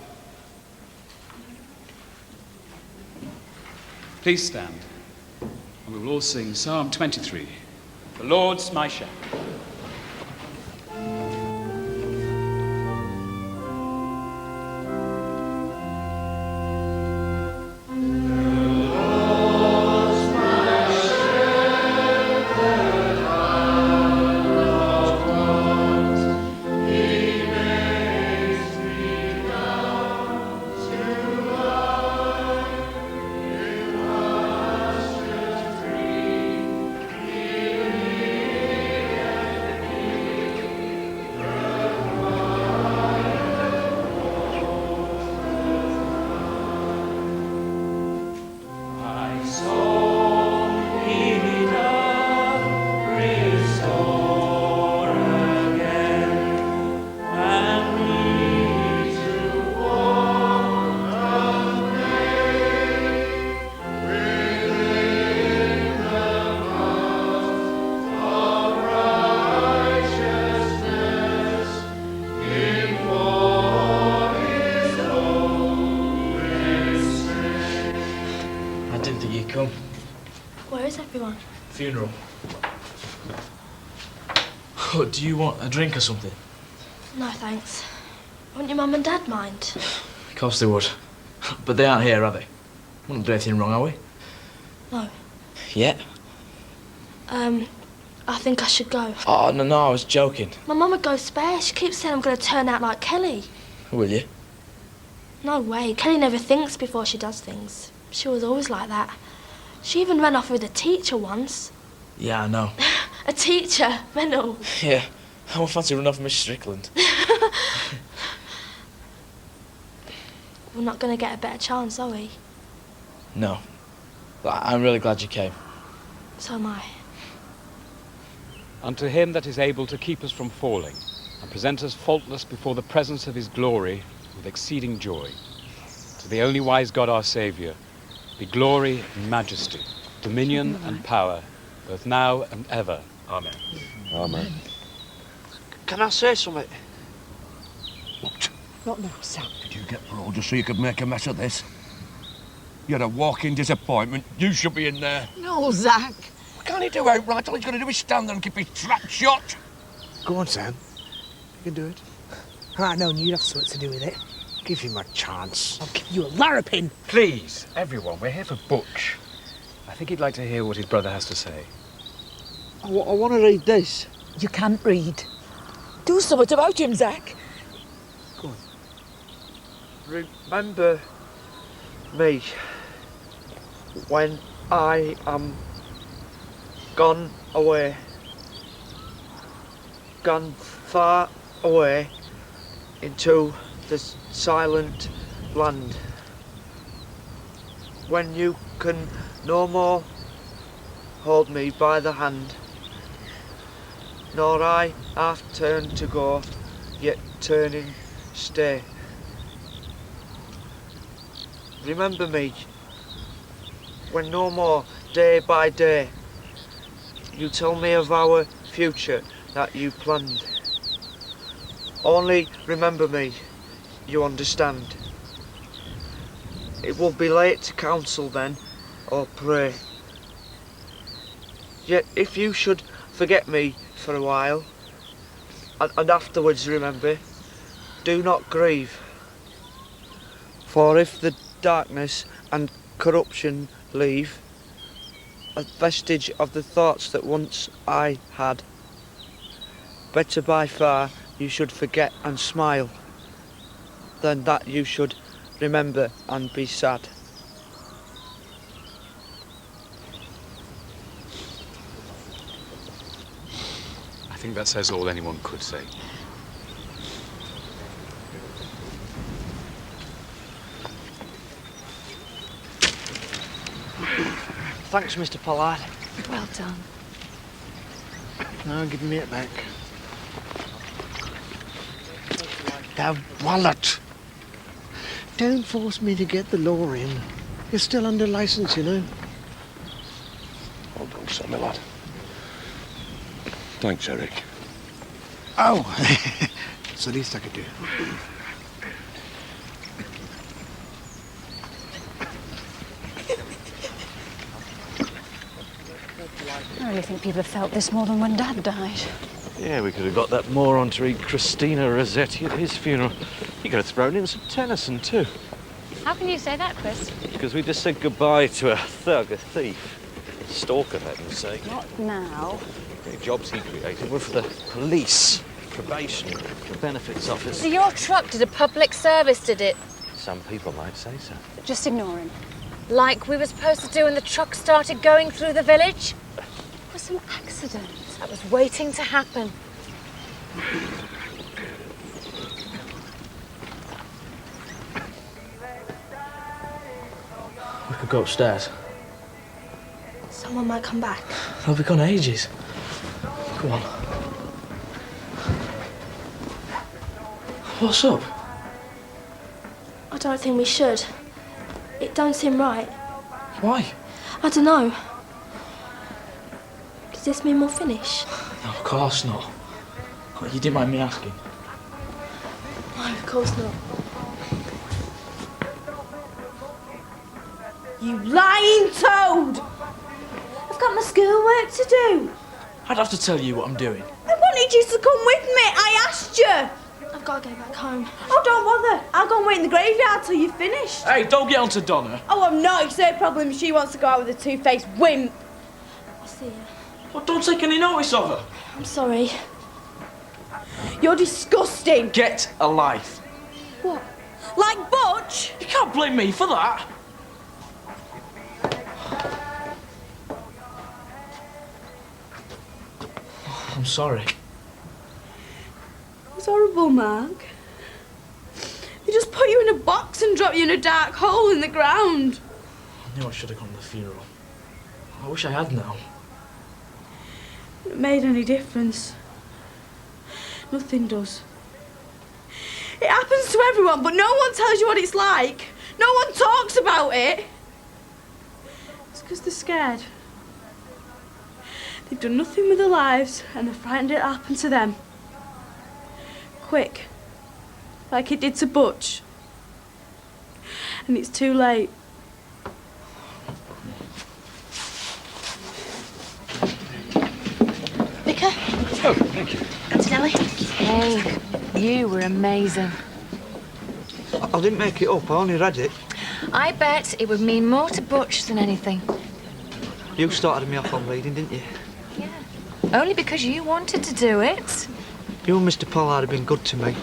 Please stand, and we will all sing Psalm 23. The Lord's my shepherd. Where is everyone? Funeral. Oh, do you want a drink or something? No, thanks. Wouldn't your mum and dad mind? Of course they would. But they aren't here, are they? Wouldn't do anything wrong, are we? No. Yet? I think I should go. Oh, no, I was joking. My mum would go spare. She keeps saying I'm going to turn out like Kelly. Will you? No way. Kelly never thinks before she does things. She was always like that. She even ran off with a teacher once. Yeah, I know. A teacher? Mental. Yeah. I won't fancy running off Miss Strickland. We're not going to get a better chance, are we? No. But I'm really glad you came. So am I. Unto him that is able to keep us from falling, and present us faultless before the presence of his glory with exceeding joy. To the only wise God our Saviour, be glory and majesty, dominion and power, both now and ever. Amen. Amen. Can I say something? Not now, Sam. Did you get parole just so you could make a mess of this? You're a walking disappointment. You should be in there. No, Zach. What can't he do outright? All he's got to do is stand there and keep his trap shut. Go on, Sam. You can do it. I know you'd have something to do with it. Give him a chance. I'll give you a larrapin. Please, everyone, we're here for Butch. I think he'd like to hear what his brother has to say. I want to read this. You can't read. Do something about him, Zach. Go on. Remember me when I am gone away, gone far away into the silent land, when you can no more hold me by the hand, nor I half turn to go, yet turning stay. Remember me when no more, day by day, you tell me of our future that you planned. Only remember me, you understand. It will be late to counsel then, or pray. Yet if you should forget me for a while, and afterwards remember, do not grieve. For if the darkness and corruption leave a vestige of the thoughts that once I had, better by far you should forget and smile, than that you should remember and be sad. I think that says all anyone could say. Thanks, Mr. Pollard. Well done. Now give me it back. Thou wallet! Don't force me to get the law in. You're still under license, you know. Well done, son, my lad. Thanks, Eric. Oh! It's the least I could do. I really think people have felt this more than when Dad died. Yeah, we could have got that moron to read Christina Rossetti at his funeral. You could have thrown in some Tennyson, too. How can you say that, Chris? Because we just said goodbye to a thug, a thief. A stalker, for heaven's sake. Not now. The jobs he created were for the police, probation, the benefits office. So your truck did a public service, did it? Some people might say so. Just ignore him. Like we were supposed to do when the truck started going through the village? It was an accident that was waiting to happen. We could go upstairs. Someone might come back. They'll be gone ages. Come on. What's up? I don't think we should. It don't seem right. Why? I don't know. Does this mean we'll finish? No, of course not. Oh, you didn't mind me asking. No, of course not. You lying toad! I've got my schoolwork to do. I'd have to tell you what I'm doing. I wanted you to come with me. I asked you. I've got to go back home. Oh, don't bother. I'll go and wait in the graveyard till you're finished. Hey, don't get on to Donna. Oh, I'm not. It's her problem. She wants to go out with a two-faced wimp. I'll see you. Well, don't take any notice of her. I'm sorry. You're disgusting. Get a life. What? Like Butch? You can't blame me for that. I'm sorry. It was horrible, Mark. They just put you in a box and drop you in a dark hole in the ground. I knew I should have gone to the funeral. I wish I had now. It made any difference. Nothing does. It happens to everyone, but no one tells you what it's like. No one talks about it. It's because they're scared. They've done nothing with their lives and they're frightened it'll happen to them. Quick. Like it did to Butch. And it's too late. Vicar? Oh, thank you. Antonelli? Hey, you were amazing. I didn't make it up, I only read it. I bet it would mean more to Butch than anything. You started me off on reading, didn't you? Only because you wanted to do it. You and Mr. Pollard have been good to me.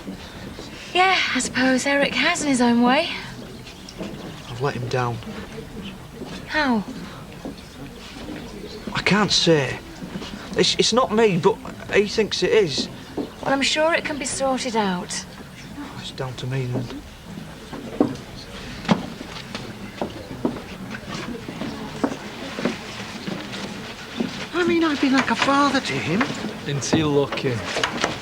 Yeah, I suppose Eric has in his own way. I've let him down. How? I can't say. It's not me, but he thinks it is. Well, I'm sure it can be sorted out. It's down to me then. I mean, I've been like a father to him. Into your looking.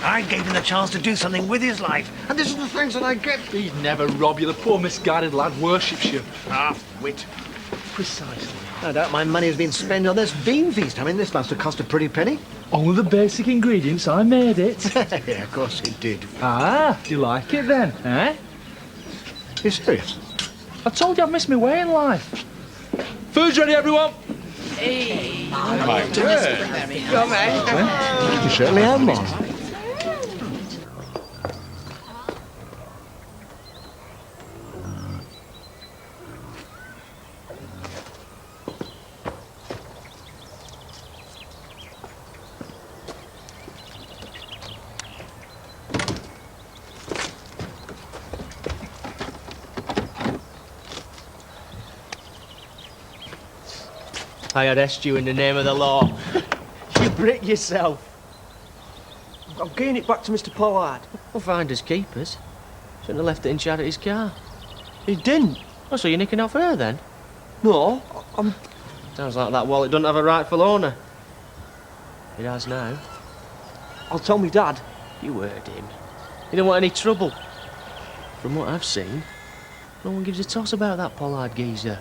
I gave him the chance to do something with his life, and this is the thanks that I get. He'd never rob you. The poor misguided lad worships you. Half-wit. Precisely. I doubt my money has been spent on this bean feast. I mean, this must have cost a pretty penny. All the basic ingredients, I made it. Yeah, of course it did. Ah, do you like it then, eh? You serious? I told you I've missed my way in life. Food's ready, everyone. Hey. My word. Come on. You certainly have, Mom. I arrest you in the name of the law. You brick yourself. I'm getting it back to Mr. Pollard. Well, finders keepers. Shouldn't have left it in Charity's car. He didn't. Oh, so you're nicking off her then? No, I'm... Sounds like that wallet doesn't have a rightful owner. It has now. I'll tell me Dad. You heard him. You don't want any trouble. From what I've seen, no one gives a toss about that Pollard geezer.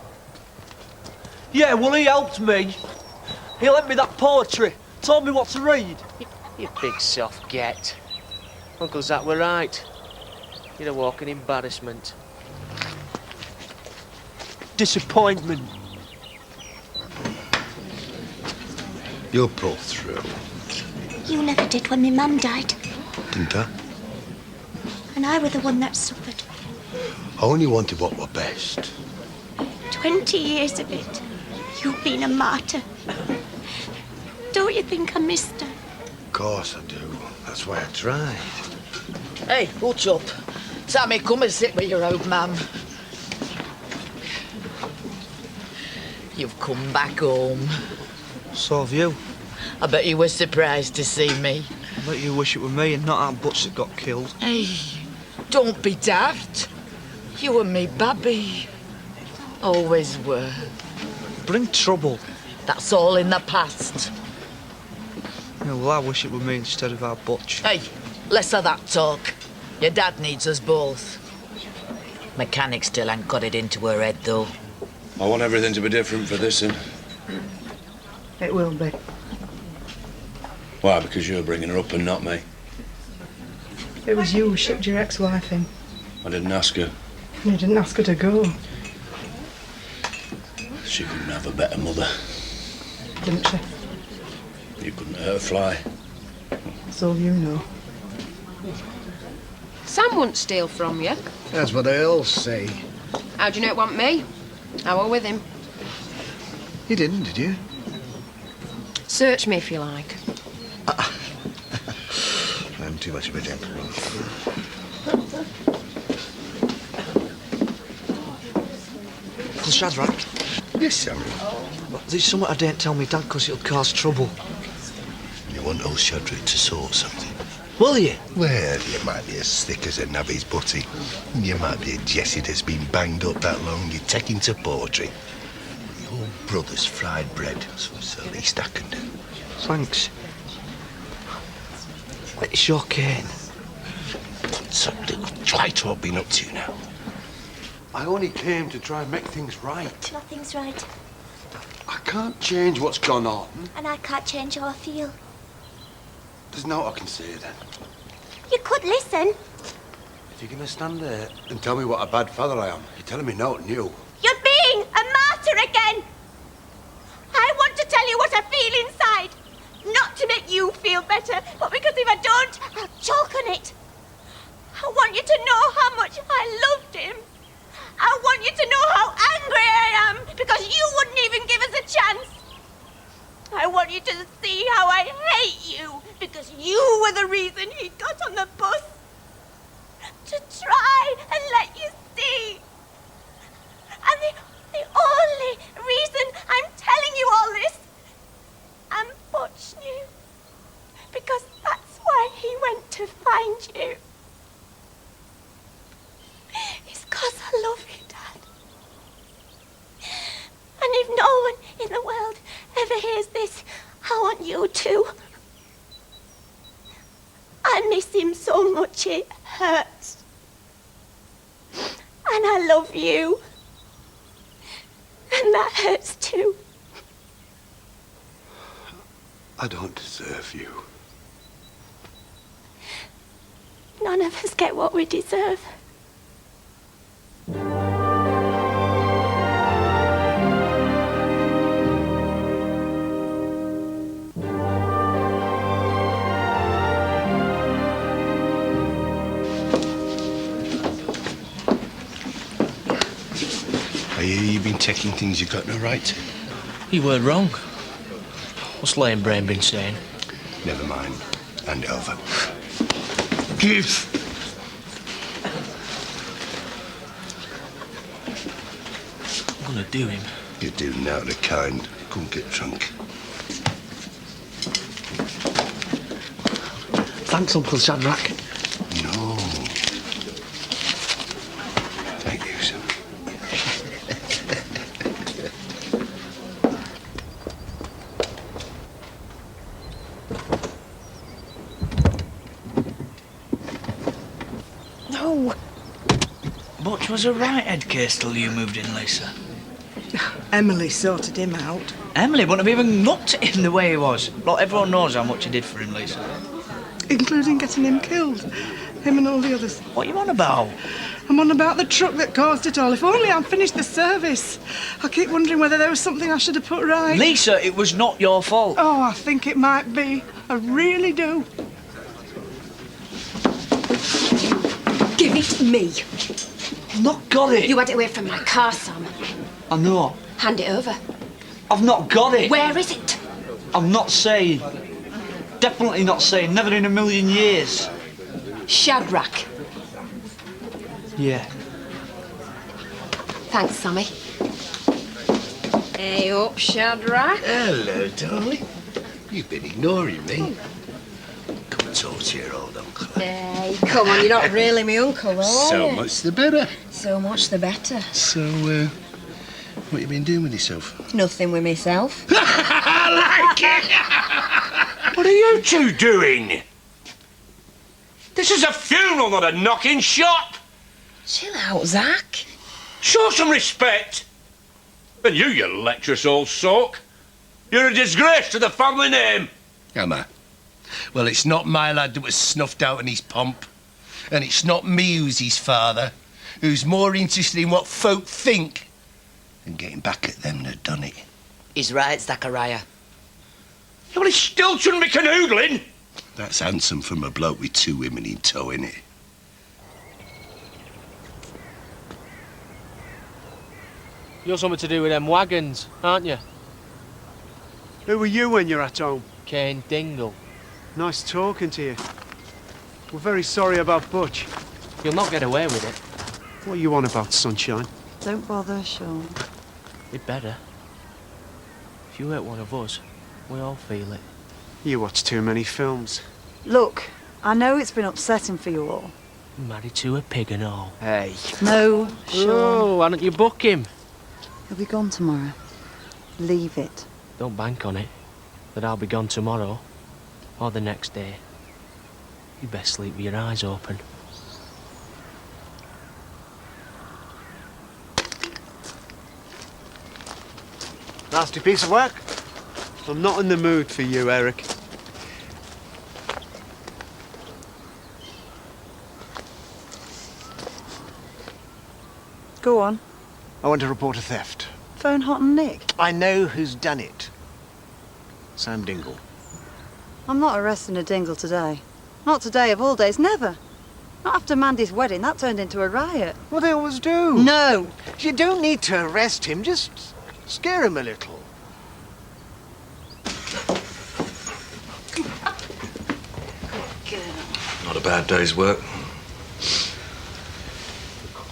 Yeah, well, he helped me. He lent me that poetry, told me what to read. You big soft get. Uncle Zach were right. You're a walking embarrassment. Disappointment. You'll pull through, You never did when my mum died, didn't I? and I were the one that suffered. I only wanted what were best. 20 years of it. You've been a martyr. Don't you think I missed her? Of course I do. That's why I tried. Hey, what's up? Sammy, come and sit with your old mum. You've come back home. So have you. I bet you were surprised to see me. I bet you wish it were me and not that Butch that got killed. Hey, don't be daft. You and me, Babby. Always were. Bring trouble. That's all in the past. Yeah, well, I wish it were me instead of our Butch. Hey, less of that talk. Your dad needs us both. Mechanic still ain't got it into her head, though. I want everything to be different for this, and It will be. why? Because you're bringing her up and not me. It was you who shipped your ex-wife in. I didn't ask her. You didn't ask her to go, She couldn't have a better mother. didn't she? You couldn't hurt a fly. So you know. Sam wouldn't steal from you. That's what they all say. How do you know it wasn't me? I were with him. You didn't, did you? Search me if you like. I'm too much of a gentleman. Uncle Shadrach? Yes, Samuel. There's something I didn't tell me Dad because it'll cause trouble. You want old Shadrach to sort something? Will you? Well, you might be as thick as a navvy's butty. You might be a Jessie that's been banged up that long you're taking to poetry. Your brother's fried bread, so it's the least I can do. Thanks. It's your cane. So, try to what I've been up to now. I only came to try and make things right. Nothing's right, I can't change what's gone on. and I can't change how I feel. There's no I can say then. You could listen. If you're going to stand there and tell me what a bad father I am, you're telling me no new. You're being a martyr again. I want to tell you what I feel inside. Not to make you feel better, but because if I don't, I'll choke on it. I want you to know how much I loved him. I want you to know how angry I am because you wouldn't even give us a chance. I want you to see how I hate you because you were the reason he got on the bus. To try and let you see. And the only reason I'm telling you all this, and Butch knew, because that's why he went to find you. It's 'cause I love you, Dad. And if no one in the world ever hears this, I want you to. I I miss him so much it hurts. And I love you. And that hurts too. I don't deserve you. None of us get what we deserve. I hear you've been taking things you've got no right to. You weren't wrong. What's Lame Brain been saying? Never mind. Hand it over. Give! I'm gonna do him. You're doing out of the kind. Couldn't get drunk. Thanks, Uncle Shadrach. No. Thank you, son. No. Butch was a right head case till you moved in, Lisa. Emily sorted him out. Emily wouldn't have even looked at him the way he was. Look, everyone knows how much you did for him, Lisa. Including getting him killed. Him and all the others. What are you on about? I'm on about the truck that caused it all. If only I'd finished the service. I keep wondering whether there was something I should have put right. Lisa, it was not your fault. Oh, I think it might be. I really do. Give it me. I've not got it. You had it away from my car, Sam. I know. Hand it over. I've not got it. Where is it? I'm not saying. Definitely not saying. Never in a million years. Shadrach. Yeah. Thanks, Sammy. Hey up, Shadrach. Hello, darling. You've been ignoring me. Come and talk to your old uncle. Hey, come on, you're not really my uncle, are So you? much the better. So much the better. So, what you been doing with yourself? Nothing with myself. I like it! What are you two doing? This is a funeral, not a knocking shop. Chill out, Zach. Show some respect. And you lecherous old soak. You're a disgrace to the family name. Am I? Well, it's not my lad that was snuffed out in his pomp. And it's not me who's his father, who's more interested in what folk think than getting back at them that done it. He's right, Zachariah. Well, he still shouldn't be canoodling. That's handsome from a bloke with two women in tow, innit? You're something to do with them wagons, aren't you? Who were you when you're at home? Kane Dingle. Nice talking to you. We're very sorry about Butch. You'll not get away with it. What are you on about, sunshine? Don't bother, Sean. It better. If you hurt one of us, we all feel it. You watch too many films. Look, I know it's been upsetting for you all. Married to a pig and all. Hey. No, Sean. Oh, why don't you book him? He'll be gone tomorrow. Leave it. Don't bank on it. That I'll be gone tomorrow. Or the next day. You best sleep with your eyes open. Nasty piece of work. I'm not in the mood for you, Eric. Go on. I want to report a theft. Phone Hot and Nick. I know who's done it. Sam Dingle. I'm not arresting a dingle today. Not today of all days, never. Not after Mandy's wedding, that turned into a riot. Well, they always do. No. You don't need to arrest him, just scare him a little. Not a bad day's work.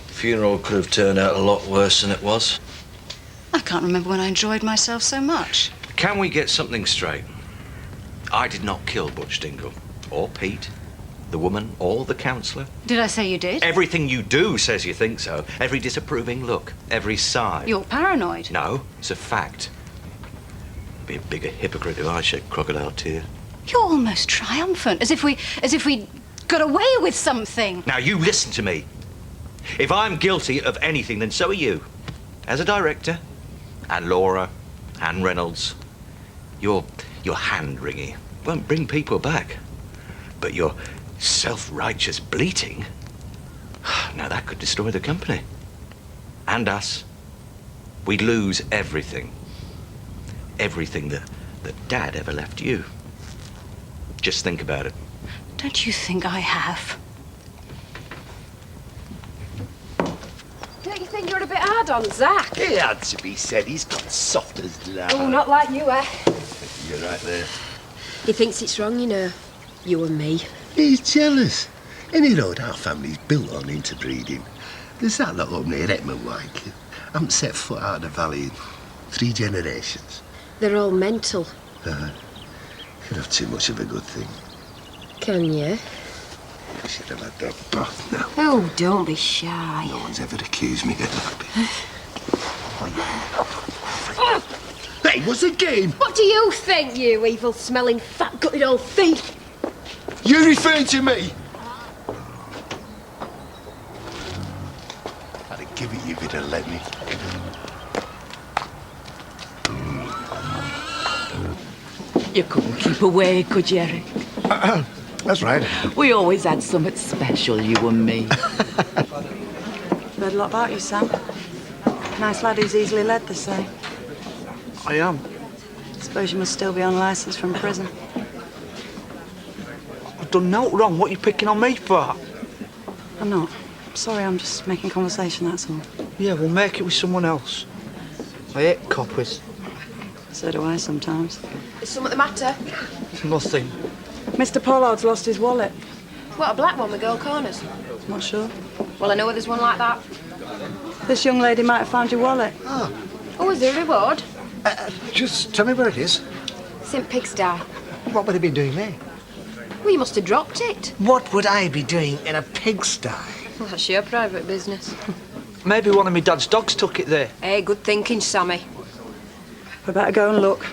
The funeral could have turned out a lot worse than it was. I can't remember when I enjoyed myself so much. Can we get something straight? I did not kill Butch Dingle, or Pete, the woman, or the counsellor. Did I say you did? Everything you do says you think so. Every disapproving look, every sigh. You're paranoid. No, it's a fact. Be a bigger hypocrite if I shed crocodile tears. You're almost triumphant, as if we got away with something. Now, you listen to me. If I'm guilty of anything, then so are you. As a director, and Laura, and Reynolds, your hand-wringing won't bring people back. But your self-righteous bleating, now that could destroy the company. And us. We'd lose everything. Everything that Dad ever left you. Just think about it. Don't you think I have? Don't you think you're a bit hard on Zach? It had to be said, he's got soft as love. Oh, not like you, eh? You're right there. He thinks it's wrong, you know. You and me. He's jealous. Any road our family's built on interbreeding. There's that lot up near Etmanwyke. Haven't set foot out of the valley in 3 generations. They're all mental. Could have too much of a good thing. Can you? I should have had that bath now. Oh, don't be shy. No one's ever accused me of that. Hey, what's the game? What do you think, you evil-smelling, fat-gutted old thief? You referring to me? I'd have given you if you'd have let me. You couldn't keep away, could you, Eric? That's right. We always had something special, you and me. Heard a lot about you, Sam. Nice lad who's easily led, they say. I am. Suppose you must still be on licence from prison. I've done no wrong. What are you picking on me for? I'm not. Sorry, I'm just making conversation, that's all. Yeah, we'll make it with someone else. I hate coppers. So do I sometimes. Is something the matter? Nothing. Mr. Pollard's lost his wallet. What, a black one with gold corners? Not sure. Well, I know where there's one like that. This young lady might have found your wallet. Oh, is there a reward? Just tell me where it is. St. Pigsty. What would he be doing there? Well, you must have dropped it. What would I be doing in a pigsty? Well, that's your private business. Maybe one of my dad's dogs took it there. Hey, good thinking, Sammy. We better go and look.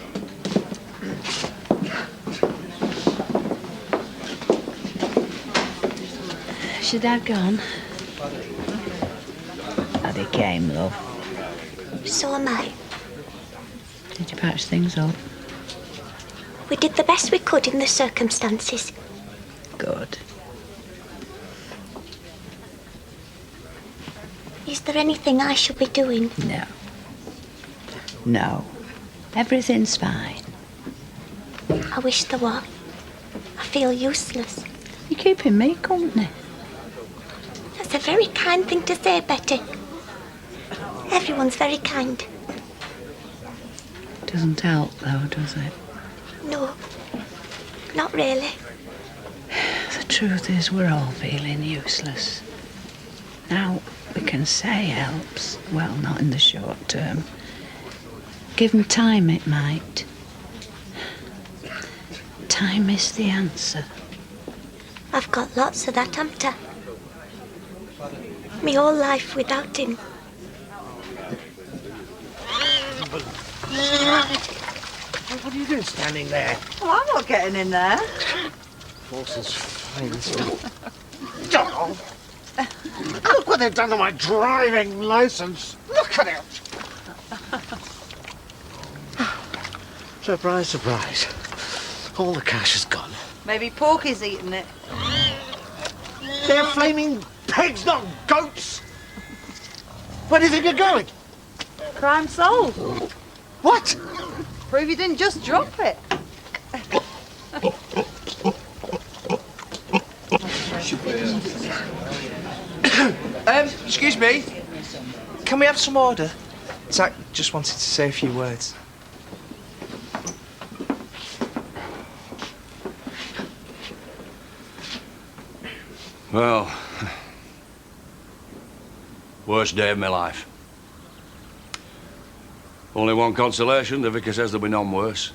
Is your dad gone? Had he came, love. So am I. Did you patch things up? We did the best we could in the circumstances. Good. Is there anything I should be doing? No. No. Everything's fine. I wish there were. I feel useless. You're keeping me company. That's a very kind thing to say, Betty. Everyone's very kind. Doesn't help, though, does it? No, not really. The truth is, we're all feeling useless. Now, we can say helps. Well, not in the short term. Give 'em time, it might. Time is the answer. I've got lots of that, haven't I? Me whole life without him. What are you doing standing there? Well, I'm not getting in there. Forces finest. Oh. Look what they've done to my driving license. Look at it. Surprise, surprise. All the cash is gone. Maybe Porky's eating it. They're flaming pigs, not goats. Where do you think you're going? Crime solved. What? Prove you didn't just drop it. Excuse me. Can we have some order? Zach just wanted to say a few words. Well, worst day of my life. Only one consolation, the vicar says there'll be none worse.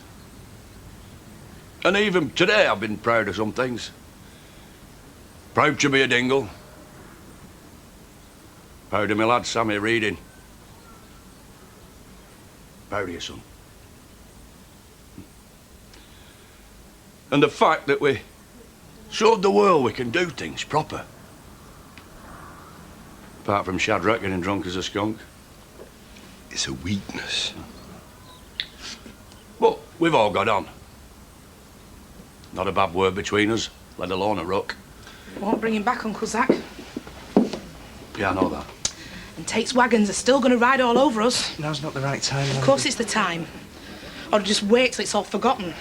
And even today I've been proud of some things. Proud to be a Dingle. Proud of my lad Sammy reading. Proud of your son. And the fact that we showed the world we can do things proper. Apart from Shadrach getting drunk as a skunk. It's a weakness. But we've all got on. Not a bad word between us, let alone a ruck. Won't bring him back, Uncle Zack. Yeah, I know that. And Tate's wagons are still going to ride all over us. Now's not the right time, Of course it's the time. Or just wait till it's all forgotten.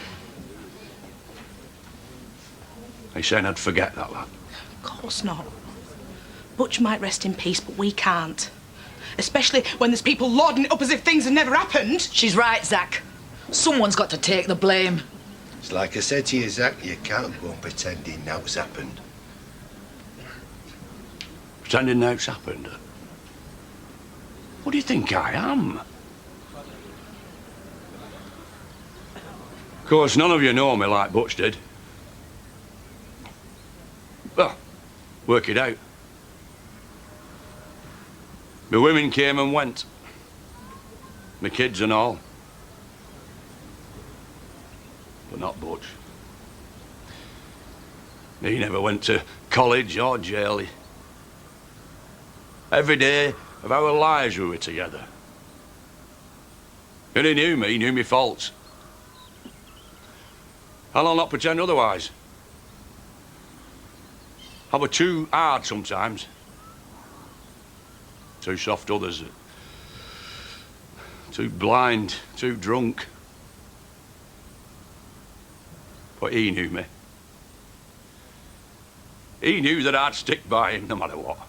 Are you saying I'd forget that, lad? Of course not. Butch might rest in peace, but we can't. Especially when there's people lauding it up as if things had never happened. She's right, Zack. Someone's got to take the blame. It's like I said to you, Zack, you can't go on pretending now's happened. Pretending now it's happened? What do you think I am? Of course, none of you know me like Butch did. Well, work it out. My women came and went. My kids and all. But not Butch. He never went to college or jail. Every day of our lives we were together. And he knew me, he knew my faults. And I'll not pretend otherwise. I were too hard sometimes. Too soft others. Too blind, too drunk. But he knew me. He knew that I'd stick by him no matter what.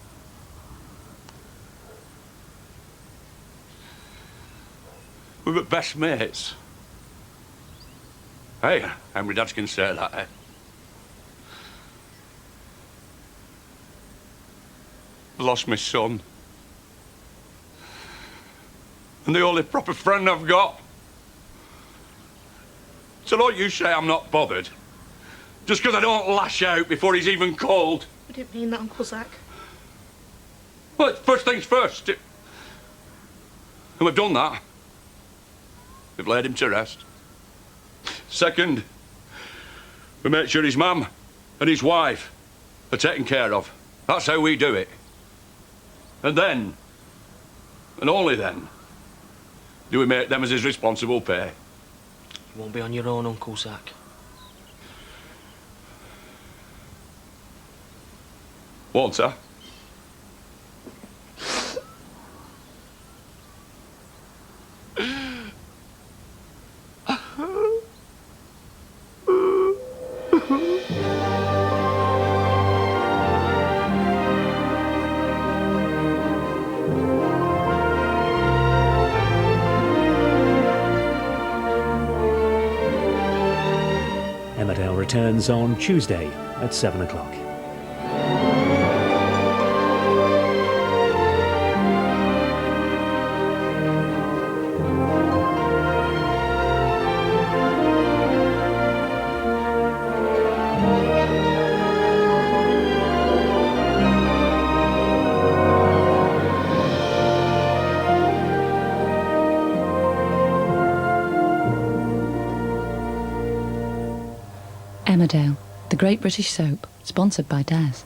We were best mates. Hey, how many dads can say that, eh? I lost my son. And the only proper friend I've got. So don't you say I'm not bothered. Just because I don't lash out before he's even cold. I didn't mean that, Uncle Zack. Well, first things first. And we've done that. We've laid him to rest. Second, we make sure his mum and his wife are taken care of. That's how we do it. And then, and only then, do we make them as his responsible pay. You won't be on your own, Uncle Zack. Won't I? Emmerdale returns on Tuesday at 7 o'clock. Emmerdale, the Great British Soap, sponsored by Des.